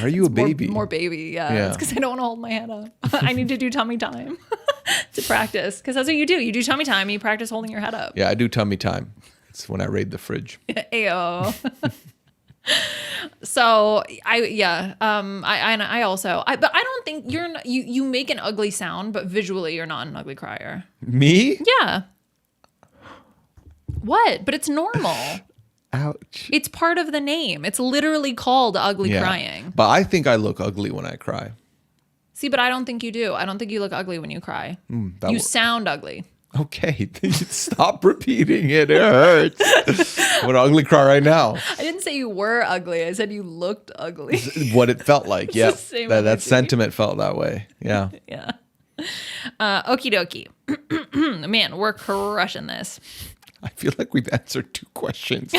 are you a baby? More baby, yeah. It's because I don't want to hold my head up. I need to do tummy time to practice, because that's what you do. You do tummy time. You practice holding your head up. Yeah, I do tummy time. It's when I raid the fridge. Ayo. So I also but I don't think you make an ugly sound, but visually you're not an ugly crier. Me? Yeah. What? But it's normal. Ouch. It's part of the name. It's literally called ugly crying. But I think I look ugly when I cry. See, but I don't think you do. I don't think you look ugly when you cry. You sound ugly. Okay, stop repeating it. It hurts. I'm gonna ugly cry right now. I didn't say you were ugly. I said you looked ugly. What it felt like. Yeah, that energy. sentiment felt that way. Yeah. Yeah. Okie dokie. Man, we're crushing this. I feel like we've answered 2 questions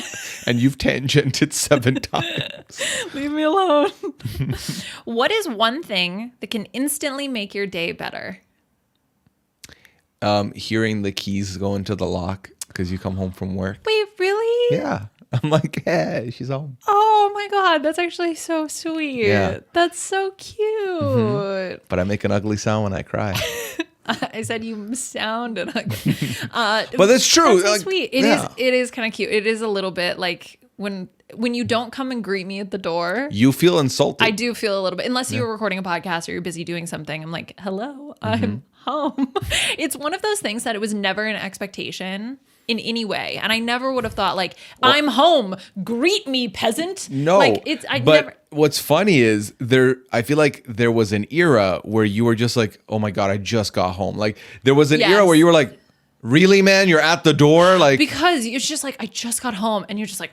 and you've tangented 7 times. Leave me alone. What is one thing that can instantly make your day better? Hearing the keys go into the lock because you come home from work. Wait, really? Yeah. I'm like, hey, she's home. Oh my God, that's actually so sweet. Yeah. That's so cute. But I make an ugly sound when I cry. I said you sounded ugly. But that's true. That's so sweet. It is kind of cute. It is a little bit like when you don't come and greet me at the door. You feel insulted. I do feel a little bit. Unless you're recording a podcast or you're busy doing something. I'm like, hello, I'm home. It's one of those things that it was never an expectation in any way. And I never would have thought like, I'm home. Greet me, peasant. No. Like what's funny is I feel like there was an era where you were just like, oh my God, I just got home. Like there was an era where you were like, really, man, you're at the door? Like, because it's just like, I just got home and you're just like,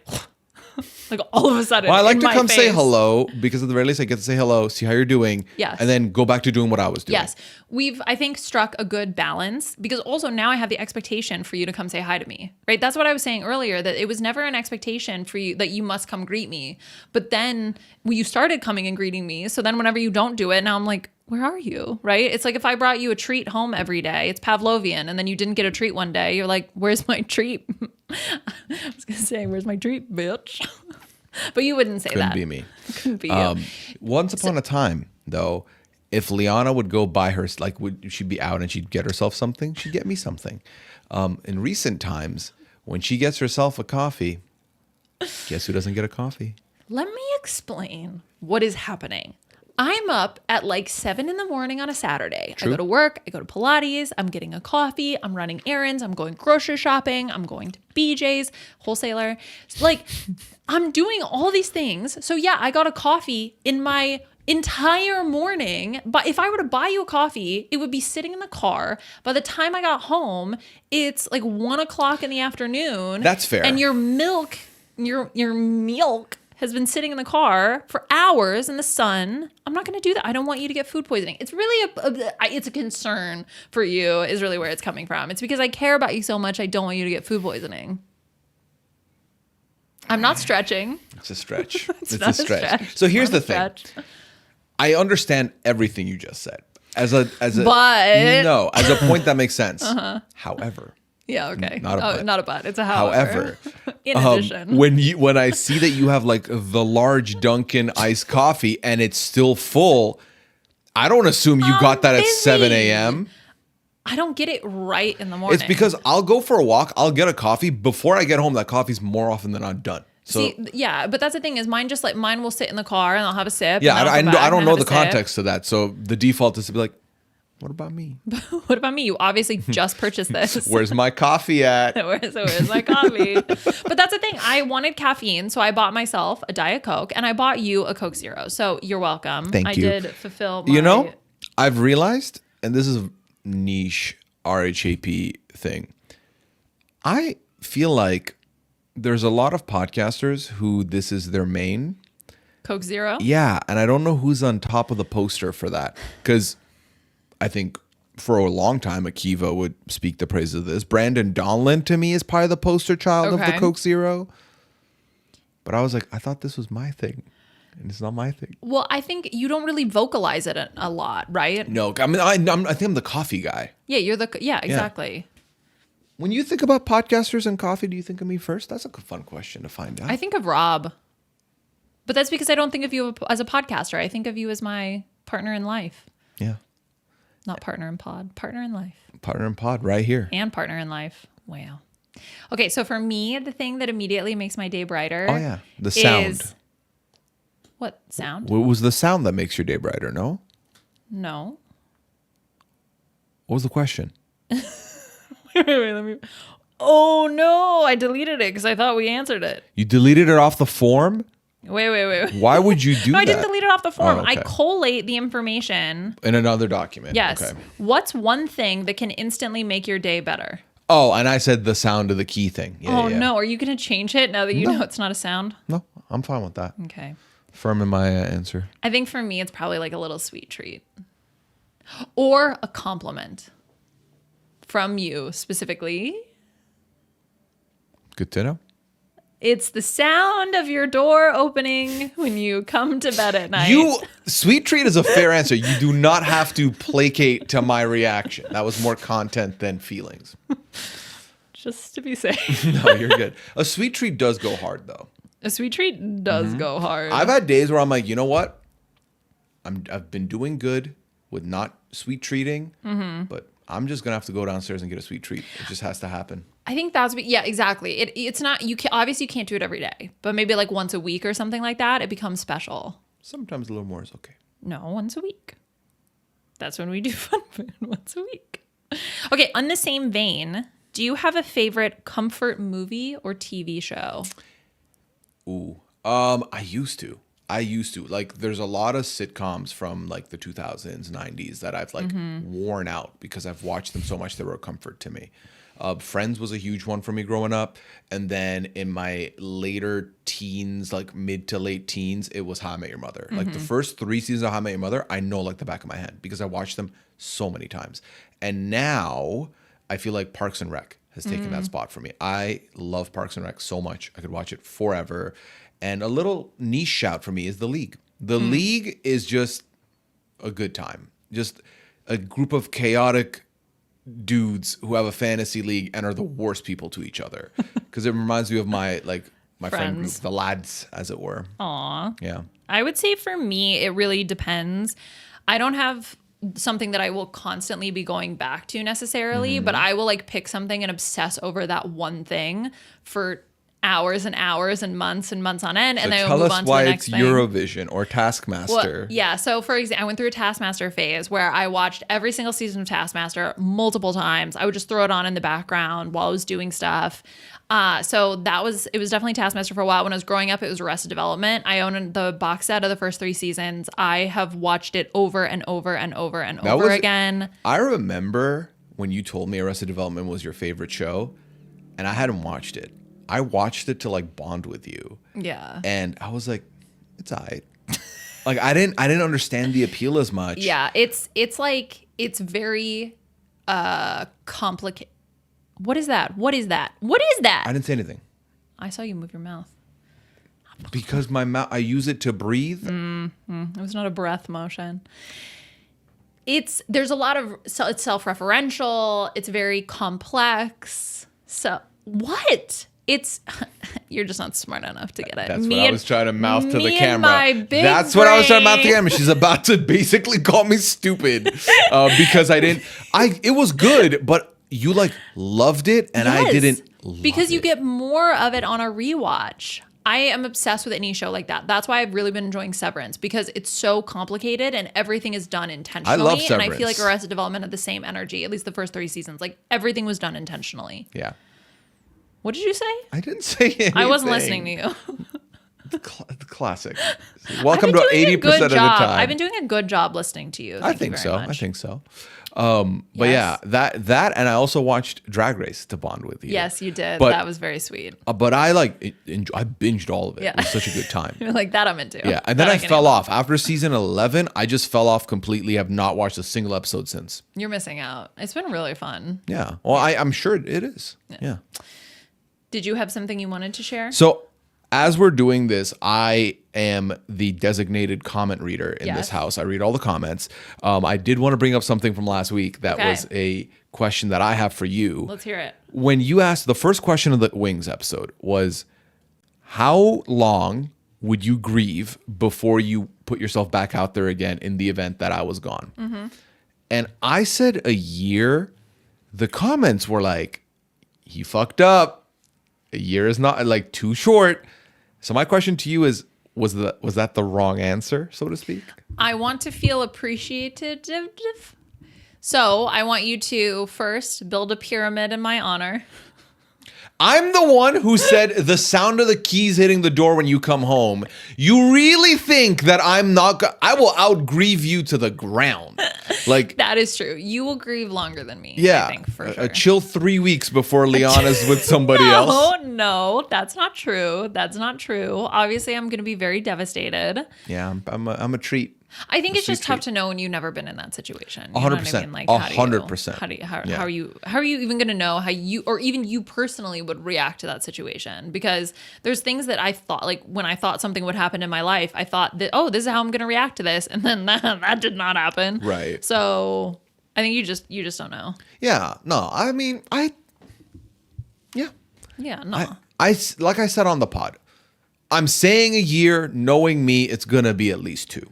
like all of a sudden. Well, I like to come say hello because at the very least I get to say hello, see how you're doing, yes, and then go back to doing what I was doing. Yes. We've, I think, struck a good balance because also now I have the expectation for you to come say hi to me, right? That's what I was saying earlier, that it was never an expectation for you that you must come greet me. But then you started coming and greeting me. So then whenever you don't do it, now I'm like, where are you, right? It's like if I brought you a treat home every day, it's Pavlovian, and then you didn't get a treat one day, you're like, where's my treat? I was going to say, where's my treat, bitch? But you wouldn't say that. Couldn't be me. Couldn't be you. Once upon a time, though, if Liana would go buy her, like, she'd be out and she'd get herself something, she'd get me something. In recent times, when she gets herself a coffee, guess who doesn't get a coffee? Let me explain what is happening. I'm up at like 7 a.m. on a Saturday. True. I go to work, I go to Pilates, I'm getting a coffee, I'm running errands, I'm going grocery shopping, I'm going to BJ's, wholesaler. Like, I'm doing all these things. So yeah, I got a coffee in my entire morning. But if I were to buy you a coffee, it would be sitting in the car. By the time I got home, it's like 1 o'clock in the afternoon. That's fair. And your milk has been sitting in the car for hours in the sun. I'm not going to do that. I don't want you to get food poisoning. It's really it's a concern for you is really where it's coming from. It's because I care about you so much. I don't want you to get food poisoning. I'm not stretching. It's a stretch. It's a stretch. So here's the thing. I understand everything you just said as a point that makes sense. However, yeah, okay. Not a but. It's a however. In addition, when I see that you have like the large Dunkin' iced coffee and it's still full, I don't assume you got that at 7 a.m. I don't get it right in the morning. It's because I'll go for a walk, I'll get a coffee. Before I get home, that coffee's more often than I'm done. So, see, yeah, but that's the thing is mine will sit in the car and I'll have a sip. Yeah, I don't know the context of that. So the default is to be like, what about me? What about me? You obviously just purchased this. Where's my coffee at? Where's my coffee? But that's the thing. I wanted caffeine, so I bought myself a Diet Coke, and I bought you a Coke Zero. So you're welcome. Thank you. I did fulfill my... You know, I've realized, and this is a niche RHAP thing, I feel like there's a lot of podcasters who this is their main. Coke Zero? Yeah, and I don't know who's on top of the poster for that, because... I think for a long time, Akiva would speak the praises of this. Brandon Donlin, to me, is probably the poster child of the Coke Zero. But I was like, I thought this was my thing. And it's not my thing. Well, I think you don't really vocalize it a lot, right? No, I mean, I think I'm the coffee guy. Yeah, exactly. Yeah. When you think about podcasters and coffee, do you think of me first? That's a fun question to find out. I think of Rob. But that's because I don't think of you as a podcaster. I think of you as my partner in life. Yeah. Not partner in pod, partner in life. Partner in pod right here. And partner in life. Wow. Okay, so for me, the thing that immediately makes my day brighter. Oh, yeah. The sound. What sound? What was the sound that makes your day brighter? No? No. What was the question? wait, let me. Oh, no. I deleted it because I thought we answered it. You deleted it off the form? Wait. Why would you do that? No, I didn't delete it off the form. Oh, okay. I collate the information. In another document. Yes. Okay. What's one thing that can instantly make your day better? Oh, and I said the sound of the key thing. Yeah, no. Are you going to change it now that you know it's not a sound? No, I'm fine with that. Okay. Firm in my answer. I think for me, it's probably like a little sweet treat. Or a compliment from you specifically. Good to know. It's the sound of your door opening when you come to bed at night. Sweet treat is a fair answer. You do not have to placate to my reaction. That was more content than feelings. Just to be safe. No, you're good. A sweet treat does go hard, though. A sweet treat does go hard. I've had days where I'm like, you know what? I've been doing good with not sweet treating, but I'm just gonna have to go downstairs and get a sweet treat. It just has to happen. I think exactly. It's not, obviously you can't do it every day, but maybe like once a week or something like that, it becomes special. Sometimes a little more is okay. No, once a week. That's when we do fun food, once a week. Okay, on the same vein, do you have a favorite comfort movie or TV show? Ooh, I used to. I used to. Like, there's a lot of sitcoms from like the 2000s, 90s that I've like worn out because I've watched them so much they were a comfort to me. Friends was a huge one for me growing up. And then in my later teens, like mid to late teens, it was How I Met Your Mother. Like the first 3 seasons of How I Met Your Mother, I know like the back of my head because I watched them so many times. And now I feel like Parks and Rec has taken that spot for me. I love Parks and Rec so much. I could watch it forever. And a little niche shout for me is The League. The League is just a good time. Just a group of chaotic dudes who have a fantasy league and are the worst people to each other. Because it reminds me of my friend group, the lads, as it were. Aw. Yeah. I would say for me, it really depends. I don't have something that I will constantly be going back to necessarily, but I will like pick something and obsess over that one thing for hours and hours and months on end, and then I will move on to the next thing. Tell us why it's Eurovision or Taskmaster. Well, yeah, so for example, I went through a Taskmaster phase where I watched every single season of Taskmaster multiple times. I would just throw it on in the background while I was doing stuff. So it was definitely Taskmaster for a while. When I was growing up, it was Arrested Development. I own the box set of the first 3 seasons. I have watched it over and over and over and over again. I remember when you told me Arrested Development was your favorite show, and I hadn't watched it. I watched it to like bond with you. Yeah. And I was like, it's all right. Like I didn't understand the appeal as much. Yeah, it's very complicated. What is that? What is that? I didn't say anything. I saw you move your mouth. Because my mouth, I use it to breathe. It was not a breath motion. There's a lot of, it's self-referential. It's very complex. So what? You're just not smart enough to get it. That's what I was trying to mouth to the camera. What I was trying to mouth to the camera. She's about to basically call me stupid because it was good, but you like loved it and I didn't love because you it. get more of it on a rewatch. I am obsessed with any show like that. That's why I've really been enjoying Severance because it's so complicated and everything is done intentionally. I love Severance. And I feel like Arrested Development had the same energy, at least the first 3 seasons. Like everything was done intentionally. Yeah. What did you say? I didn't say anything. I wasn't listening to you. The classic. Welcome to 80% of the time. I've been doing a good job listening to you. I think so. But yeah, that and I also watched Drag Race to bond with you. Yes, you did. But, that was very sweet. But I I binged all of it. Yeah. It was such a good time. You're like, that I'm into. Yeah, and then I fell off. After season 11, I just fell off completely. Have not watched a single episode since. You're missing out. It's been really fun. Yeah. Well, I'm sure it is. Yeah. Did you have something you wanted to share? So as we're doing this, I am the designated comment reader in this house. I read all the comments. I did want to bring up something from last week that was a question that I have for you. Let's hear it. When you asked, the first question of the Wings episode was, how long would you grieve before you put yourself back out there again in the event that I was gone? Mm-hmm. And I said a year. The comments were like, he fucked up. A year is not like too short. So my question to you is, was that the wrong answer, so to speak? I want to feel appreciated. So I want you to first build a pyramid in my honor. I'm the one who said the sound of the keys hitting the door when you come home. You really think that I will outgrieve you to the ground. Like that is true. You will grieve longer than me. Yeah. I think, for sure. A chill 3 weeks before Liana's with somebody else. No, that's not true. That's not true. Obviously, I'm going to be very devastated. Yeah, I'm a treat. I think it's just tough to know when you've never been in that situation. 100%. Like 100%. How are you even going to know how you, or even you personally, would react to that situation? Because there's things that I thought, like when I thought something would happen in my life, I thought that, oh, this is how I'm going to react to this, and then that did not happen. Right. So I think you just don't know. Yeah. No. I mean, Yeah. Yeah. No. I like I said on the pod, I'm saying a year, knowing me, it's gonna be at least 2.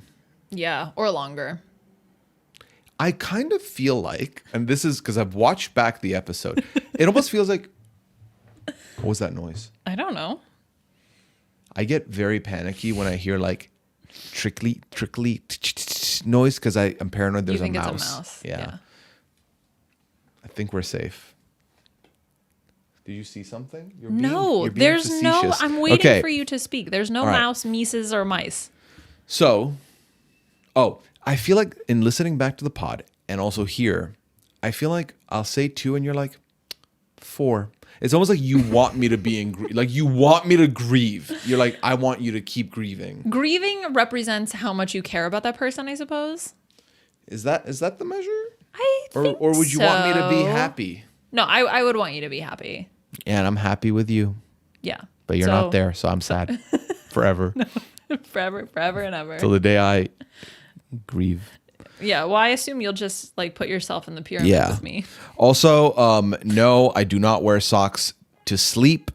Yeah, or longer. I kind of feel like, and this is because I've watched back the episode, it almost feels like, what was that noise? I don't know. I get very panicky when I hear like trickly noise because I'm paranoid there's a mouse. It's a mouse. Yeah. I think we're safe. Did you see something? You're being facetious. I'm waiting for you to speak. There's no mouse, mices, or mice. So, I feel like in listening back to the pod and also here, I feel like I'll say 2 and you're like 4. It's almost like you want me to be like you want me to grieve. You're like, I want you to keep grieving. Grieving represents how much you care about that person, I suppose. Is that the measure? I think or would you want me to be so. happy? No, I would want you to be happy. And I'm happy with you. Yeah. But you're not there, so I'm sad. Forever. Forever and ever. Till the day I grieve. Yeah, well, I assume you'll just like put yourself in the pyramid with me. Also, no, I do not wear socks to sleep.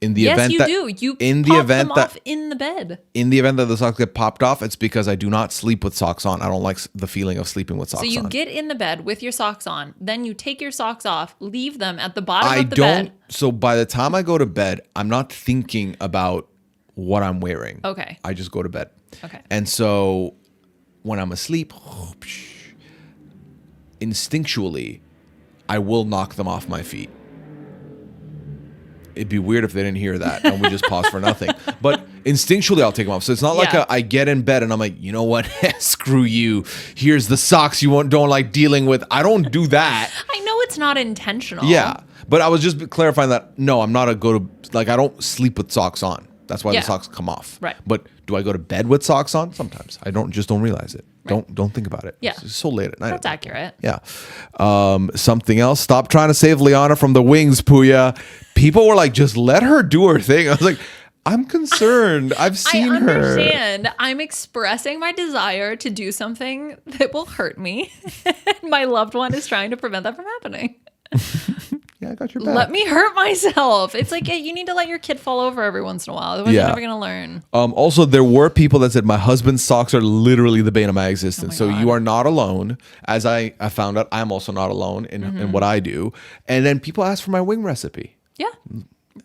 In the event that you do. You in the pop event them that off in the bed. In the event that the socks get popped off, it's because I do not sleep with socks on. I don't like the feeling of sleeping with socks on. So you get in the bed with your socks on, then you take your socks off, leave them at the bottom of the bed. So by the time I go to bed, I'm not thinking about what I'm wearing. Okay. I just go to bed. Okay. And so when I'm asleep, instinctually, I will knock them off my feet. It'd be weird if they didn't hear that and we just pause for nothing. But instinctually, I'll take them off. So it's not like I get in bed and I'm like, you know what? Screw you. Here's the socks you don't like dealing with. I don't do that. I know it's not intentional. Yeah. But I was just clarifying that, no, I'm not I don't sleep with socks on. That's why the socks come off. Right. But do I go to bed with socks on? Sometimes. I don't realize it. Right. Don't think about it. Yeah. It's so late at night. That's accurate. Yeah. Something else. Stop trying to save Liana from the wings, Pooya. People were like, just let her do her thing. I was like, I'm concerned. I've seen her. I understand. I'm expressing my desire to do something that will hurt me. My loved one is trying to prevent that from happening. Yeah, I got your back. Let me hurt myself. It's like you need to let your kid fall over every once in a while. Otherwise, you're never going to learn. Also, there were people that said, my husband's socks are literally the bane of my existence. So you are not alone. As I found out, I'm also not alone in what I do. And then people asked for my wing recipe. Yeah.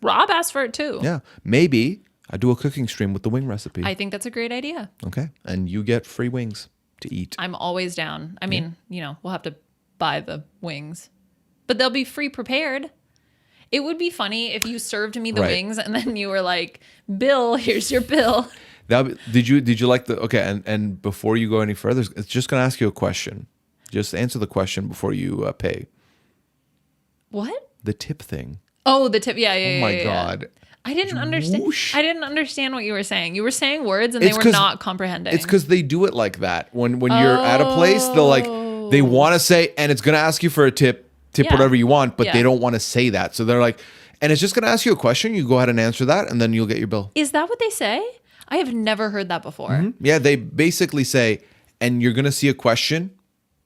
Rob asked for it too. Yeah. Maybe I do a cooking stream with the wing recipe. I think that's a great idea. Okay. And you get free wings to eat. I'm always down. I mean, we'll have to buy the wings. But they'll be free prepared. It would be funny if you served me the wings and then you were like, Bill, here's your bill. Did you like the, okay, and before you go any further, it's just going to ask you a question. Just answer the question before you pay. What? The tip thing. Oh, the tip. Yeah. Oh my God. I didn't understand. I didn't understand what you were saying. You were saying words and they were not comprehending. It's because they do it like that. When you're at a place, they want to say, and it's going to ask you for a tip whatever you want, but they don't want to say that. So they're like, and it's just going to ask you a question. You go ahead and answer that, and then you'll get your bill. Is that what they say? I have never heard that before. Mm-hmm. Yeah, they basically say, and you're going to see a question,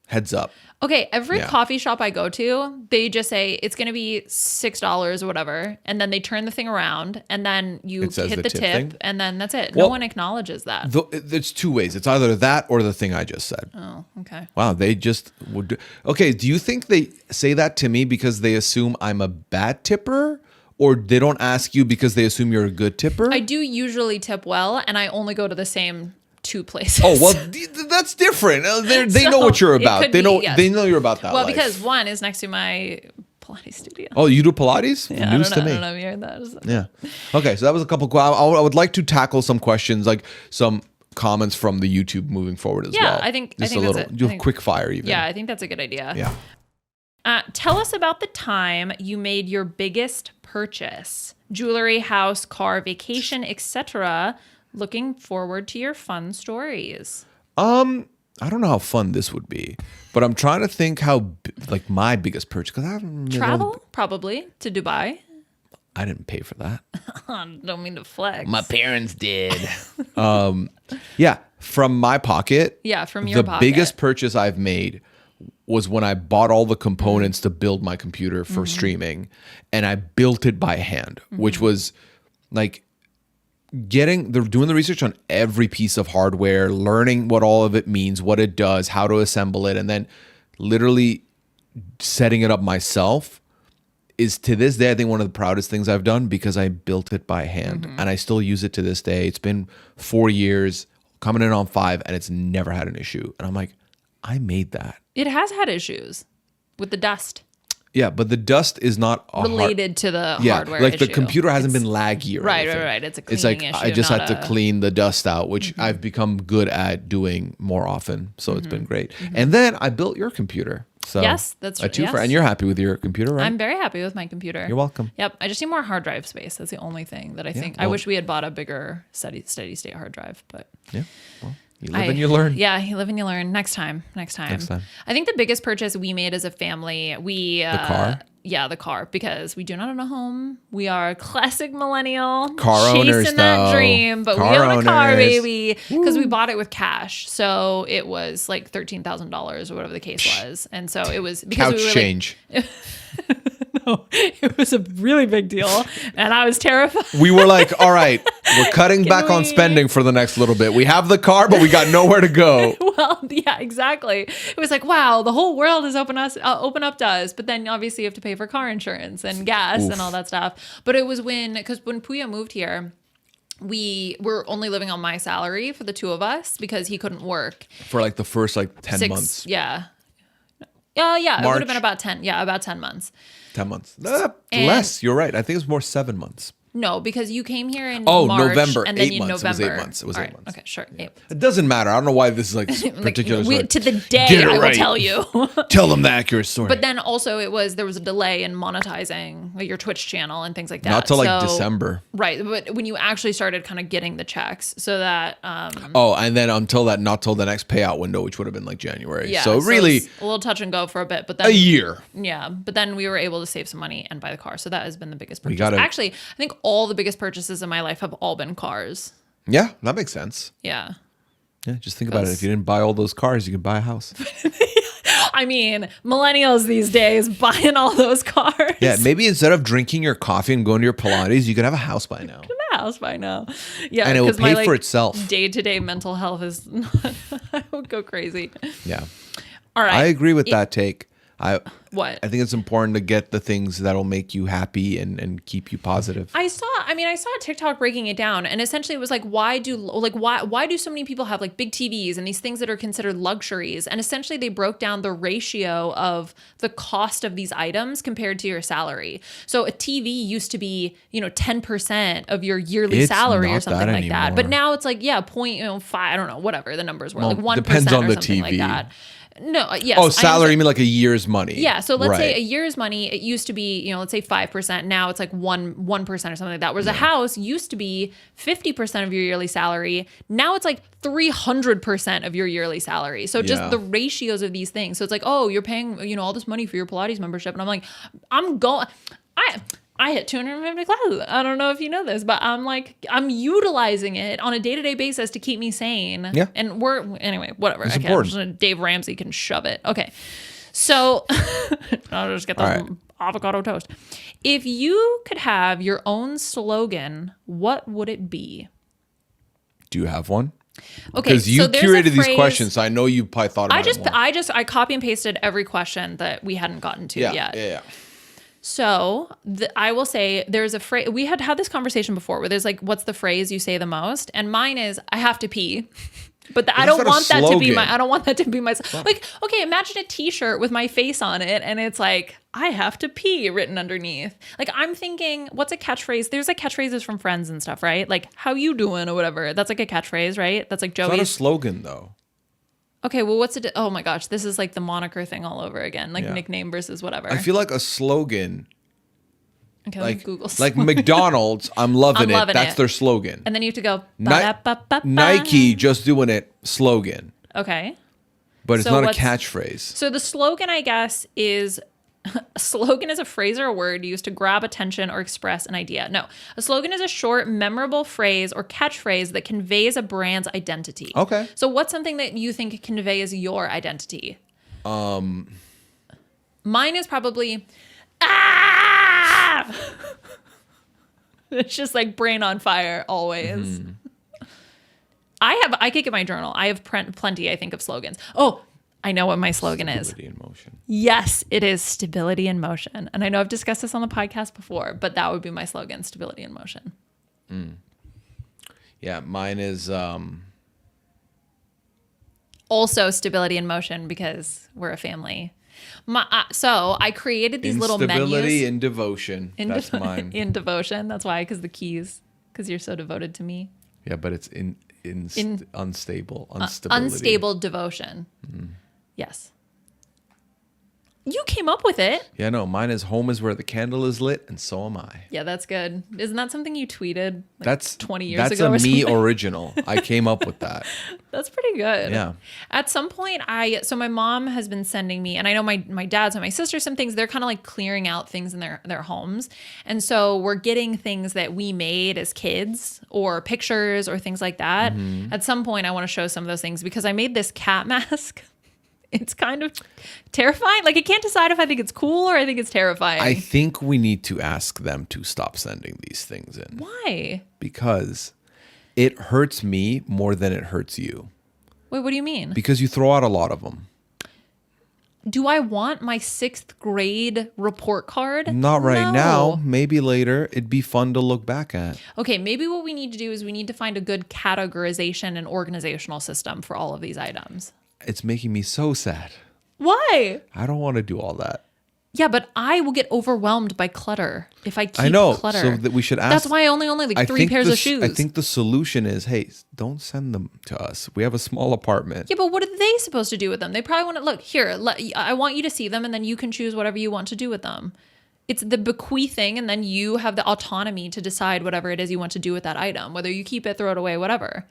heads up. Okay, every coffee shop I go to, they just say it's going to be $6 or whatever, and then they turn the thing around, and then you hit the tip, and then that's it. No one acknowledges that. There's 2 ways. It's either that or the thing I just said. Oh, okay. Wow, they just would do. Okay, do you think they say that to me because they assume I'm a bad tipper? Or they don't ask you because they assume you're a good tipper? I do usually tip well, and I only go to the same 2 places. Oh, well, that's different. They know what you're about. They know you're about that life. Because one is next to my Pilates studio. Oh, you do Pilates? Yeah, News to me. I don't know if you heard that. Yeah. Okay, so that was a couple. I would like to tackle some questions, like some comments from the YouTube moving forward as well. Yeah, I think that's it. Quick fire even. Yeah, I think that's a good idea. Yeah. Tell us about the time you made your biggest purchase. Jewelry, house, car, vacation, etc. Looking forward to your fun stories. I don't know how fun this would be, but I'm trying to think how my biggest purchase, because I haven't travel probably to Dubai. I didn't pay for that. Don't mean to flex. My parents did. Yeah, from my pocket. Yeah, from your pocket. The biggest purchase I've made was when I bought all the components to build my computer for streaming, and I built it by hand, which was like doing the research on every piece of hardware, learning what all of it means, what it does, how to assemble it, and then literally setting it up myself is, to this day, I think one of the proudest things I've done, because I built it by hand and I still use it to this day. It's been 4 years, coming in on 5, and it's never had an issue. And I'm like, I made that. It has had issues with the dust. Yeah, but the dust is not related to the yeah, hardware like issue. the computer hasn't been laggy or right, anything. right. It's a cleaning It's like issue. I just not had to clean the dust out, which I've become good at doing more often. So it's been great. And then I built your computer. So yes, that's a twofer. yes. And you're happy with your computer, right? I'm very happy with my computer. You're welcome. Yep. I just need more hard drive space. That's the only thing that I think. I well- wish we had bought a bigger steady state hard drive, but Yeah. Well, you live and you learn. Yeah, you live and you learn. Next time. I think the biggest purchase we made as a family, the car? Yeah, the car, because we do not own a home. We are a classic millennial, Car chasing owners, that though. dream, but Car we own a car, owners. baby, because we bought it with cash. So it was like $13,000 or whatever the case was, and so it was because Couch we were change. no, it was a really big deal, and I was terrified. We were like, all right, we're cutting back on we- spending for the next little bit. We have the car, but we got nowhere to go. Well, yeah, exactly. It was like, wow, the whole world is open up to us. But then obviously you have to pay for car insurance and gas and all that stuff. But it was because when Pooya moved here, we were only living on my salary for the two of us because he couldn't work. For like the first 10 months. Yeah. Yeah, it would March. have been about 10. Yeah, about 10 months. 10 months. And- Less. You're right. I think it's more 7 months. No, because you came here in Oh, March, November. and then 8 in months. November. It was 8 months. It was All 8 right, months. Okay, sure. 8. It doesn't matter. I don't know why this is like particular story. To the day, Get it I will right. tell you. Tell them the accurate story. But then also there was a delay in monetizing like your Twitch channel and things like that. Not till like So- December. Right. But when you actually started kind of getting the checks so that, Oh, and then not till the next payout window, which would have been like January. yeah. So really it's a little touch and go for a bit, but then a year. Yeah. But then we were able to save some money and buy the car. So that has been the biggest purchase. gotta- Actually, I think all the biggest purchases in my life have all been cars. Yeah, that makes sense. Yeah. Yeah, just think about it. If you didn't buy all those cars, you could buy a house. I mean, millennials these days buying all those cars. Yeah, maybe instead of drinking your coffee and going to your Pilates, you could have a house by now. House by now. Yeah. And it will 'cause my, pay for itself. Day-to-day mental health is not, I would go crazy. Yeah. All right. I agree with that take. What? I think it's important to get the things that'll make you happy and keep you positive. I saw a TikTok breaking it down, and essentially it was like, why do so many people have like big TVs and these things that are considered luxuries? And essentially they broke down the ratio of the cost of these items compared to your salary. So a TV used to be, 10% of your yearly It's salary or not something that like that. anymore. But now it's like, yeah, five, I don't know, whatever the numbers were, Well, like 1% depends on or the something like TV. that. No, yes. Oh, I salary, understand. you mean like a year's money? Yeah, so let's say Right. a year's money, it used to be, let's say 5%. Now it's like 1% or something like that. Whereas a house used to be 50% of your yearly salary. Now it's like 300% of your yearly salary. So just Yeah. the ratios of these things. So it's like, oh, you're paying, all this money for your Pilates membership. And I'm like, I hit 250 classes. I don't know if you know this, but I'm utilizing it on a day-to-day basis to keep me sane. Yeah. And anyway, whatever. It's Okay, important. Dave Ramsey can shove it. Okay. So I'll just get the All right. avocado toast. If you could have your own slogan, what would it be? Do you have one? Okay, Because you so there's a curated these phrase- questions, so I know you probably thought about it more. I copy and pasted every question that we hadn't gotten to yet. Yeah. So I will say there's a phrase. We had this conversation before where there's like, what's the phrase you say the most? And mine is, I have to pee. But I don't not a want that to be slogan. I don't want that to be my, like, okay, imagine a t-shirt with my face on it. And it's like, I have to pee written underneath. Like, I'm thinking, what's a catchphrase? There's like catchphrases from Friends and stuff, right? Like, how you doing or whatever. That's like a catchphrase, right? That's like It's not Joey's. a slogan, though. Okay, well, what's it? Oh my gosh, this is like the moniker thing all over again. Like Yeah. nickname versus whatever. I feel like a slogan, okay, let me like Google like slogan. McDonald's, I'm loving it. loving That's it. their slogan. And then you have to go Ni- ba-da-ba-ba-ba. Nike, just doing it, slogan. Okay. But it's So not a what's- catchphrase. So the slogan, I guess, is a slogan is a phrase or a word used to grab attention or express an idea. No, a slogan is a short, memorable phrase or catchphrase that conveys a brand's identity. Okay. So what's something that you think conveys your identity? Mine is probably, ah! It's just like brain on fire always. Mm-hmm. I could get my journal. I have plenty, I think, of slogans. Oh, I know what my slogan is. Stability in motion. Yes, it is stability in motion. And I know I've discussed this on the podcast before, but that would be my slogan, stability in motion. Yeah, mine is Also stability in motion because we're a family. So I created these little menus. Instability and devotion. That's mine. In devotion. That's why, because the keys, because you're so devoted to me. Yeah, but it's unstable. Unstable devotion. Yes. You came up with it. Yeah, no, mine is home is where the candle is lit, and so am I. Yeah, that's good. Isn't that something you tweeted like that's 20 years that's ago? That's a me original. I came up with that. That's pretty good. Yeah. At some point, so my mom has been sending me, and I know my dad's and my sister, some things, they're kind of like clearing out things in their homes. And so we're getting things that we made as kids or pictures or things like that. At some point, I want to show some of those things because I made this cat mask. It's kind of terrifying. Like, I can't decide if I think it's cool or I think it's terrifying. I think we need to ask them to stop sending these things in. Why? Because it hurts me more than it hurts you. Wait, what do you mean? Because you throw out a lot of them. Do I want my 6th grade report card? Not right No. now. Maybe later. It'd be fun to look back at. Okay, maybe what we need to do is we need to find a good categorization and organizational system for all of these items. It's making me so sad. Why? I don't want to do all that. Yeah, but I will get overwhelmed by clutter if I keep I know, clutter. so that we should ask. That's why I only like 3 pairs of shoes. I think the solution is, hey, don't send them to us. We have a small apartment. Yeah, but what are they supposed to do with them? They probably want to look here. I want you to see them, and then you can choose whatever you want to do with them. It's the bequeathing, and then you have the autonomy to decide whatever it is you want to do with that item, whether you keep it, throw it away, whatever.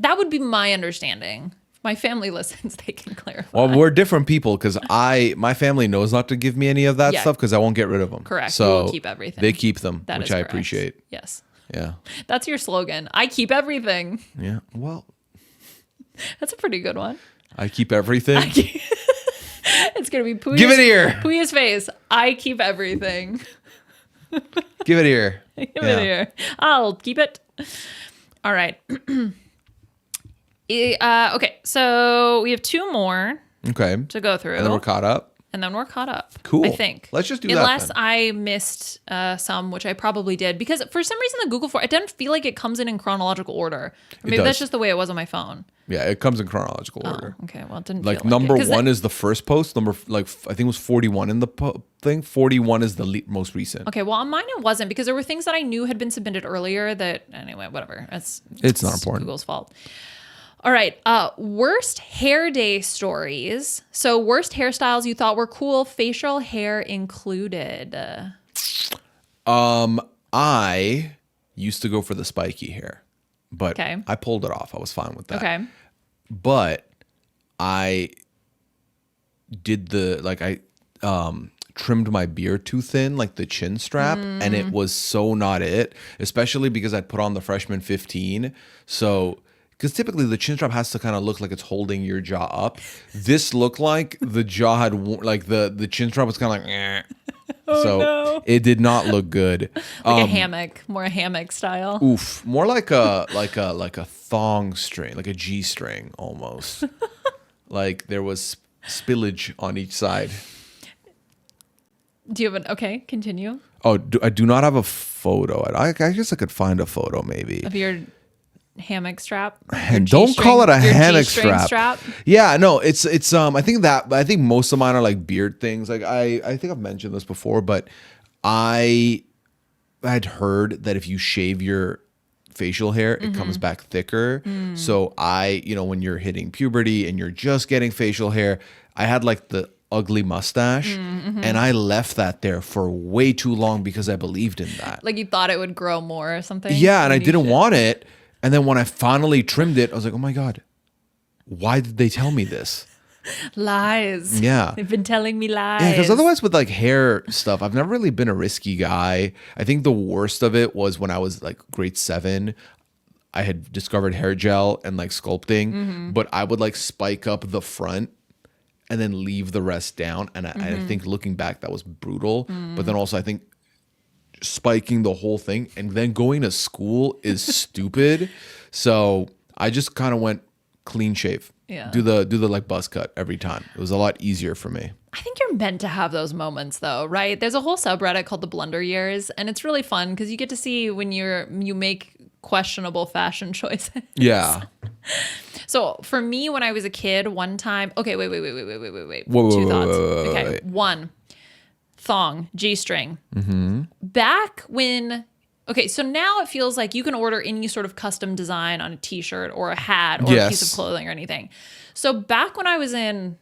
That would be my understanding. My family listens, they can clarify. Well, we're different people because my family knows not to give me any of that stuff because I won't get rid of them. Correct. So you will keep everything. They keep them, That which is I correct. appreciate. Yes. Yeah. That's your slogan. I keep everything. Yeah. Well, That's a pretty good one. I keep everything. It's going to be Pooya's, Give it here. Pooya's face. I keep everything. Give it here. Give it here. I'll keep it. All right. Okay, so we have 2 more Okay. to go through. And then we're caught up. And then we're caught up. Cool. I think. Let's just do that Unless then. I missed some, which I probably did. Because for some reason, the Google form, it doesn't feel like it comes in chronological order. Maybe does. that's just the way it was on my phone. Yeah, it comes in chronological order. Oh, okay. Well, it didn't Like feel number like it. 'Cause 1 is the first post. I think it was 41 in the thing. 41 is the most recent. Okay, well, on mine it wasn't because there were things that I knew had been submitted earlier that, anyway, whatever. It's not important. Google's fault. All right, worst hair day stories. So worst hairstyles you thought were cool, facial hair included. I used to go for the spiky hair, but Okay. I pulled it off. I was fine with that. Okay. But I did I trimmed my beard too thin, like the chin strap, and it was so not it, especially because I'd put on the freshman 15. So, because typically the chin strap has to kind of look like it's holding your jaw up. This looked like the jaw had, like the chin strap was kind of like, eh. So no. it did not look good. Like a hammock, more a hammock style. Oof, more like a thong string, like a G string almost. Like there was spillage on each side. Do you have okay, continue. Oh, I do not have a photo. I guess I could find a photo maybe. Of your hammock strap. And don't call it a your hammock G-string strap. Yeah, no, it's I think most of mine are like beard things. Like I think I've mentioned this before, but I had heard that if you shave your facial hair, it comes back thicker. So when you're hitting puberty and you're just getting facial hair, I had like the ugly mustache and I left that there for way too long because I believed in that. Like you thought it would grow more or something? Yeah, and I didn't want it. And then when I finally trimmed it, I was like, oh my God, why did they tell me this? Lies. Yeah. They've been telling me lies. Yeah, because otherwise with like hair stuff, I've never really been a risky guy. I think the worst of it was when I was like grade 7. I had discovered hair gel and like sculpting, but I would like spike up the front and then leave the rest down. And I think looking back, that was brutal. But then also I think spiking the whole thing and then going to school is stupid. So I just kind of went clean shave. Yeah. Do the like buzz cut every time. It was a lot easier for me. I think you're meant to have those moments though, right? There's a whole subreddit called the Blunder Years, and it's really fun because you get to see when you make questionable fashion choices. Yeah. So for me, when I was a kid, one time, okay, wait. Whoa, Two whoa, thoughts. whoa, Okay, wait. one, thong, G-string. Back when, okay, so now it feels like you can order any sort of custom design on a t-shirt or a hat or a piece of clothing or anything. So back when I was in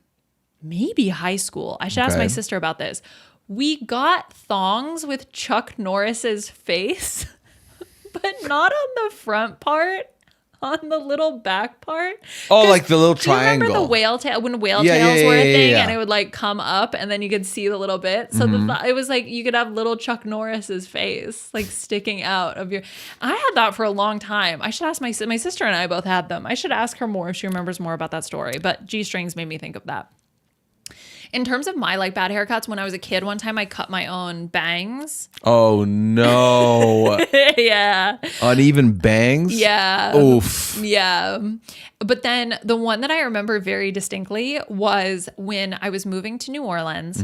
maybe high school, I should ask my sister about this. We got thongs with Chuck Norris's face, but not on the front part. On the little back part. Oh, like the little triangle. Do you remember the whale tail when whale tails were a thing and it would like come up and then you could see the little bit? So it was like you could have little Chuck Norris's face like sticking out of your. I had that for a long time. I should ask my sister and I both had them. I should ask her more if she remembers more about that story. But G-strings made me think of that. In terms of my like bad haircuts, when I was a kid, one time I cut my own bangs. Oh no. Yeah. Uneven bangs? Yeah. Oof. Yeah. But then the one that I remember very distinctly was when I was moving to New Orleans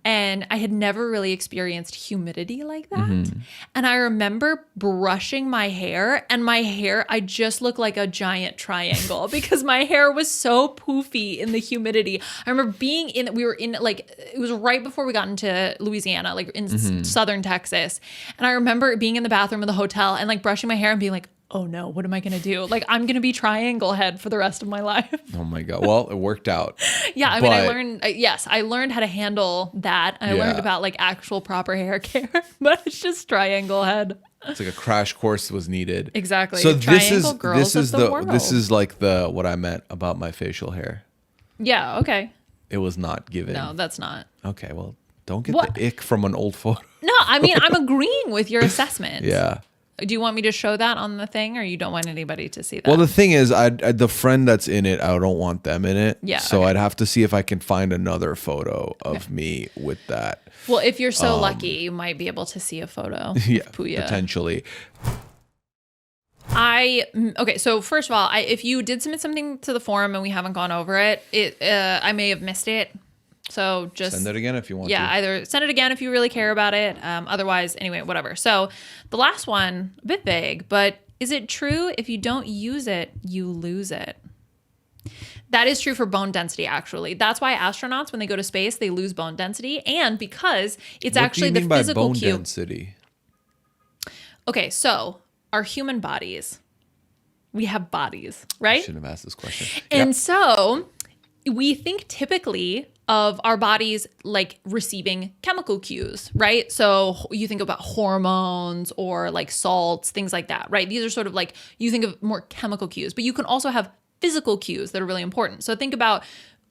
and I had never really experienced humidity like that. And I remember brushing my hair and I just looked like a giant triangle because my hair was so poofy in the humidity. I remember we were in like, it was right before we got into Louisiana, like in southern Texas. And I remember being in the bathroom of the hotel and like brushing my hair and being like, oh no, what am I going to do? Like, I'm going to be triangle head for the rest of my life. Oh my God. Well, it worked out. Yeah. I mean, I learned how to handle that. I learned about like actual proper hair care, but it's just triangle head. It's like a crash course was needed. Exactly. So Triangle girls of the world. this is like what I meant about my facial hair. Yeah. Okay. It was not given. No, that's not. Okay. Well, don't get the ick from an old photo. No, I mean, I'm agreeing with your assessment. Yeah. Do you want me to show that on the thing or you don't want anybody to see that? Well, the thing is, the friend that's in it, I don't want them in it. Yeah. So I'd have to see if I can find another photo of me with that. Well, if you're so lucky, you might be able to see a photo of Pooya. Potentially. Okay, so first of all, if you did submit something to the forum and we haven't gone over it, I may have missed it. So just send it again if you want to. Yeah, either send it again if you really care about it. Otherwise, anyway, whatever. So the last one, a bit vague, but is it true if you don't use it, you lose it? That is true for bone density, actually. That's why astronauts, when they go to space, they lose bone density. And because it's actually the physical bone cue. Density? Okay, so our human bodies, we have bodies, right? I shouldn't have asked this question. And so we think typically of our bodies like receiving chemical cues, right? So you think about hormones or like salts, things like that, right? These are sort of like, you think of more chemical cues, but you can also have physical cues that are really important. So think about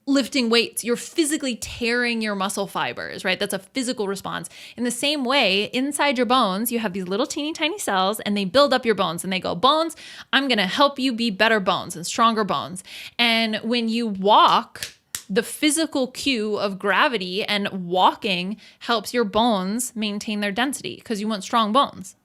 lifting weights. You're physically tearing your muscle fibers, right? That's a physical response. In the same way, inside your bones, you have these little teeny tiny cells and they build up your bones and they go, bones, I'm going to help you be better bones and stronger bones. And when you walk, the physical cue of gravity and walking helps your bones maintain their density because you want strong bones.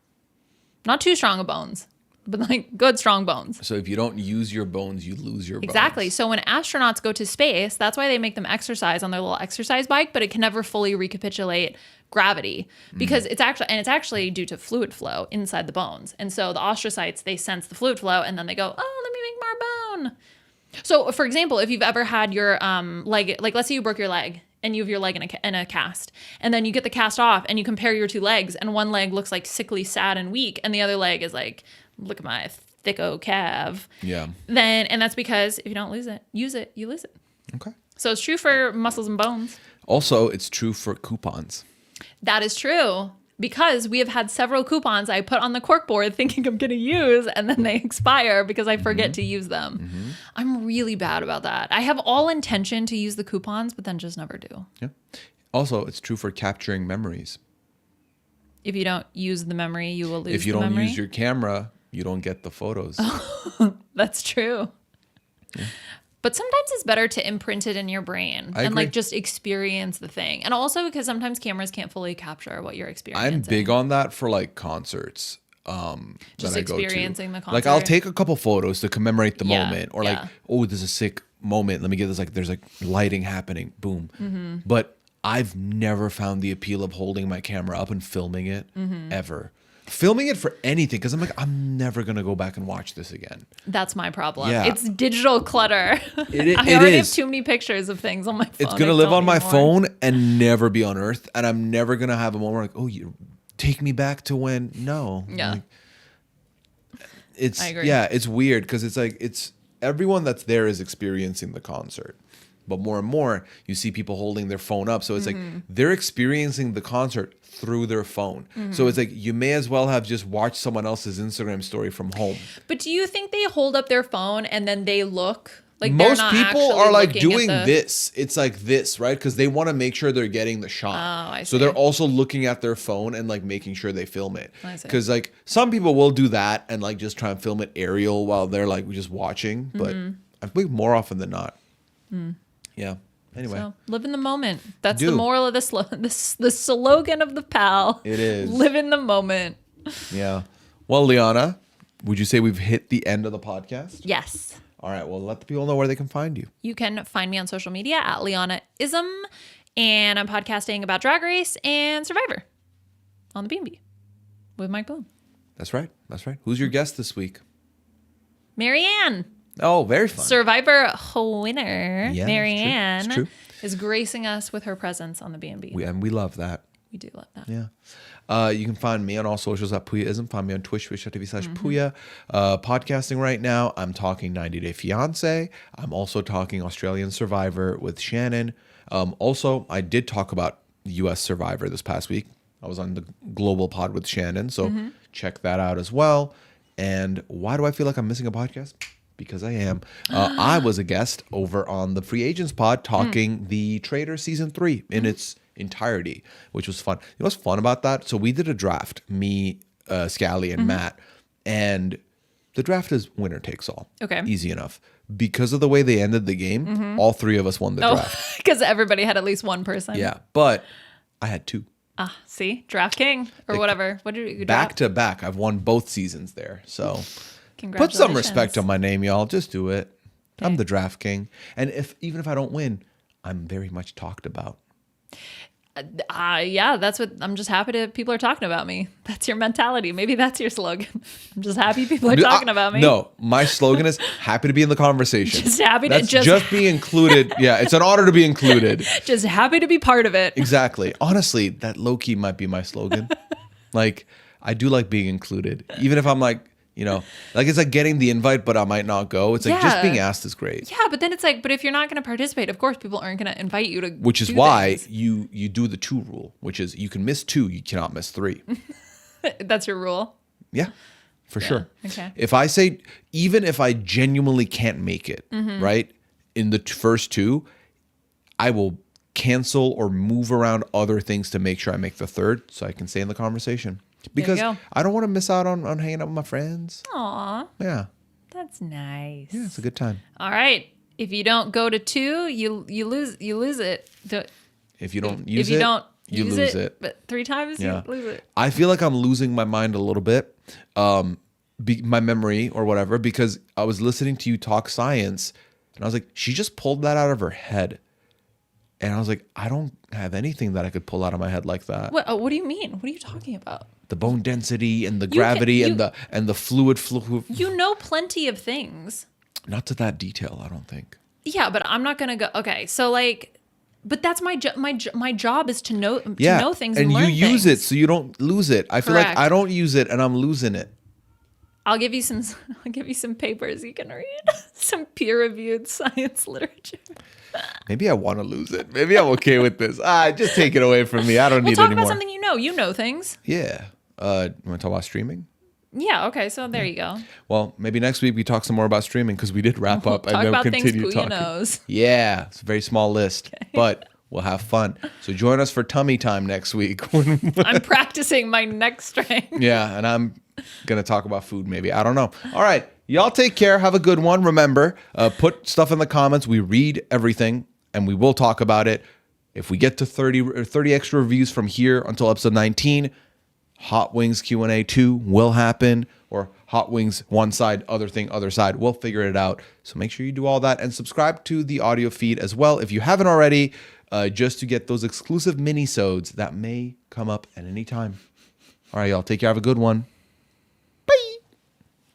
Not too strong of bones, but like good, strong bones. So if you don't use your bones, you lose your bones. Exactly. So when astronauts go to space, that's why they make them exercise on their little exercise bike, but it can never fully recapitulate gravity because it's actually due to fluid flow inside the bones. And so the astrocytes, they sense the fluid flow and then they go, oh, let me make more bone. So for example, if you've ever had your leg, like let's say you broke your leg and you have your leg in a cast and then you get the cast off and you compare your two legs and one leg looks like sickly, sad and weak and the other leg is like, look at my thick-o calf. Yeah. And that's because if you don't use it, you lose it. Okay. So it's true for muscles and bones. Also, it's true for coupons. That is true. Because we have had several coupons I put on the cork board thinking I'm going to use and then they expire because I forget to use them. I'm really bad about that. I have all intention to use the coupons, but then just never do. Yeah. Also, it's true for capturing memories. If you don't use the memory, you will lose the memory. If you don't use your camera, you don't get the photos. That's true. Yeah. But sometimes it's better to imprint it in your brain and like just experience the thing. And also because sometimes cameras can't fully capture what you're experiencing. I'm big on that for like concerts. Just experiencing the concert. Like I'll take a couple photos to commemorate the moment or like, oh, there's a sick moment. Let me get this. Like there's like lighting happening. Boom. But I've never found the appeal of holding my camera up and filming it ever. filming it for anything, because I'm like, I'm never gonna go back and watch this again. That's my problem. Yeah. It's digital clutter. It I already is. have too many pictures of things on my phone. It's gonna live on my phone and never be unearthed, and I'm never gonna have a moment like, oh, you take me back to when. No. Yeah. Like, it's I agree. Yeah, it's weird because it's like it's everyone that's there is experiencing the concert. But more and more, you see people holding their phone up. So it's like they're experiencing the concert through their phone. So it's like you may as well have just watched someone else's Instagram story from home. But do you think they hold up their phone and then they look like Most they're not people actually are like looking at doing the... this. It's like this, right? Because they want to make sure they're getting the shot. Oh, I So see. they're also looking at their phone and like making sure they film it. I see. Because like some people will do that and like just try and film it aerial while they're like just watching. But I think more often than not. Yeah. Anyway. So live in the moment. That's Do. the moral of the slogan of the pal. It is. Live in the moment. Yeah. Well, Liana, would you say we've hit the end of the podcast? Yes. All right. Well, let the people know where they can find you. You can find me on social media at LianaIsm, and I'm podcasting about Drag Race and Survivor on the B&B with Mike Boone. That's right. That's right. Who's your guest this week? Marianne, Oh, very fun. Survivor winner. Yeah, Marianne it's true. is gracing us with her presence on the B&B. We love that. We do love that. Yeah. You can find me on all socials at Pooyaism. Find me on twitch.tv/Pooya. Podcasting right now, I'm talking 90 Day Fiancé. I'm also talking Australian Survivor with Shannon. Also, I did talk about US Survivor this past week. I was on the global pod with Shannon, so check that out as well. And why do I feel like I'm missing a podcast? Because I am. I was a guest over on the Free Agents pod talking the Trader Season 3 in its entirety, which was fun. You know what's fun about that? So we did a draft, me, Scally, and Matt, and the draft is winner takes all. Okay. Easy enough. Because of the way they ended the game, all three of us won the draft. Because everybody had at least one person. Yeah, but I had two. See? Draft King or whatever. What did you Back to back. I've won both seasons there. So put Congratulations. some respect on my name, y'all. Just do it. I'm the draft king. And even if I don't win, I'm very much talked about. Yeah, that's what I'm just happy to people are talking about me. That's your mentality. Maybe that's your slogan. I'm just happy people are talking about me. No, my slogan is happy to be in the conversation. Just happy to That's just be included. Yeah, it's an honor to be included. Just happy to be part of it. Exactly. Honestly, that low key might be my slogan. Like, I do like being included, even if I'm like, you know, like it's like getting the invite, but I might not go. It's like just being asked is great. Yeah, but then it's like, but if you're not going to participate, of course, people aren't going to invite you to. Which is do why things. you do the 2 rule, which is you can miss 2, you cannot miss 3. That's your rule. Yeah, for sure. Okay. If I say, even if I genuinely can't make it, right, in the first 2, I will cancel or move around other things to make sure I make the 3rd so I can stay in the conversation. Because go. I don't want to miss out on hanging out with my friends. Aw, Yeah. that's nice. Yeah, it's a good time. All right. If you don't go to 2, you lose it. If you don't use if you it, don't you use lose it. But 3 times Yeah. you lose it. I feel like I'm losing my mind a little bit, my memory or whatever, because I was listening to you talk science and I was like, she just pulled that out of her head. And I was like, I don't have anything that I could pull out of my head like that. What do you mean? What are you talking about? The bone density and the gravity and the fluid flow. You know plenty of things. Not to that detail, I don't think. Yeah, but I'm not gonna go. Okay, so like, but that's my job is to know things and you learn use things. it so you don't lose it. I feel like Correct. I don't use it and I'm losing it. I'll give you some papers you can read, some peer-reviewed science literature. Maybe I want to lose it. Maybe I'm okay with this. Just take it away from me. I don't We'll need talk it anymore. about something you know. You know things. Yeah. You want to talk about streaming? Yeah. Okay. So there you go. Well, maybe next week we talk some more about streaming because we did wrap up Talk and then about things continue Pooya talking. knows. Yeah, it's a very small list, but we'll have fun. So join us for tummy time next week. I'm practicing my neck strength. Yeah, and I'm gonna talk about food. Maybe I don't know. All right, y'all take care. Have a good one. Remember, put stuff in the comments. We read everything, and we will talk about it. If we get to 30 extra reviews from here until episode 19. Hot Wings Q&A 2 will happen, or Hot Wings one side, other thing, other side. We'll figure it out. So make sure you do all that and subscribe to the audio feed as well if you haven't already, just to get those exclusive minisodes that may come up at any time. All right, y'all. Take care. Have a good one.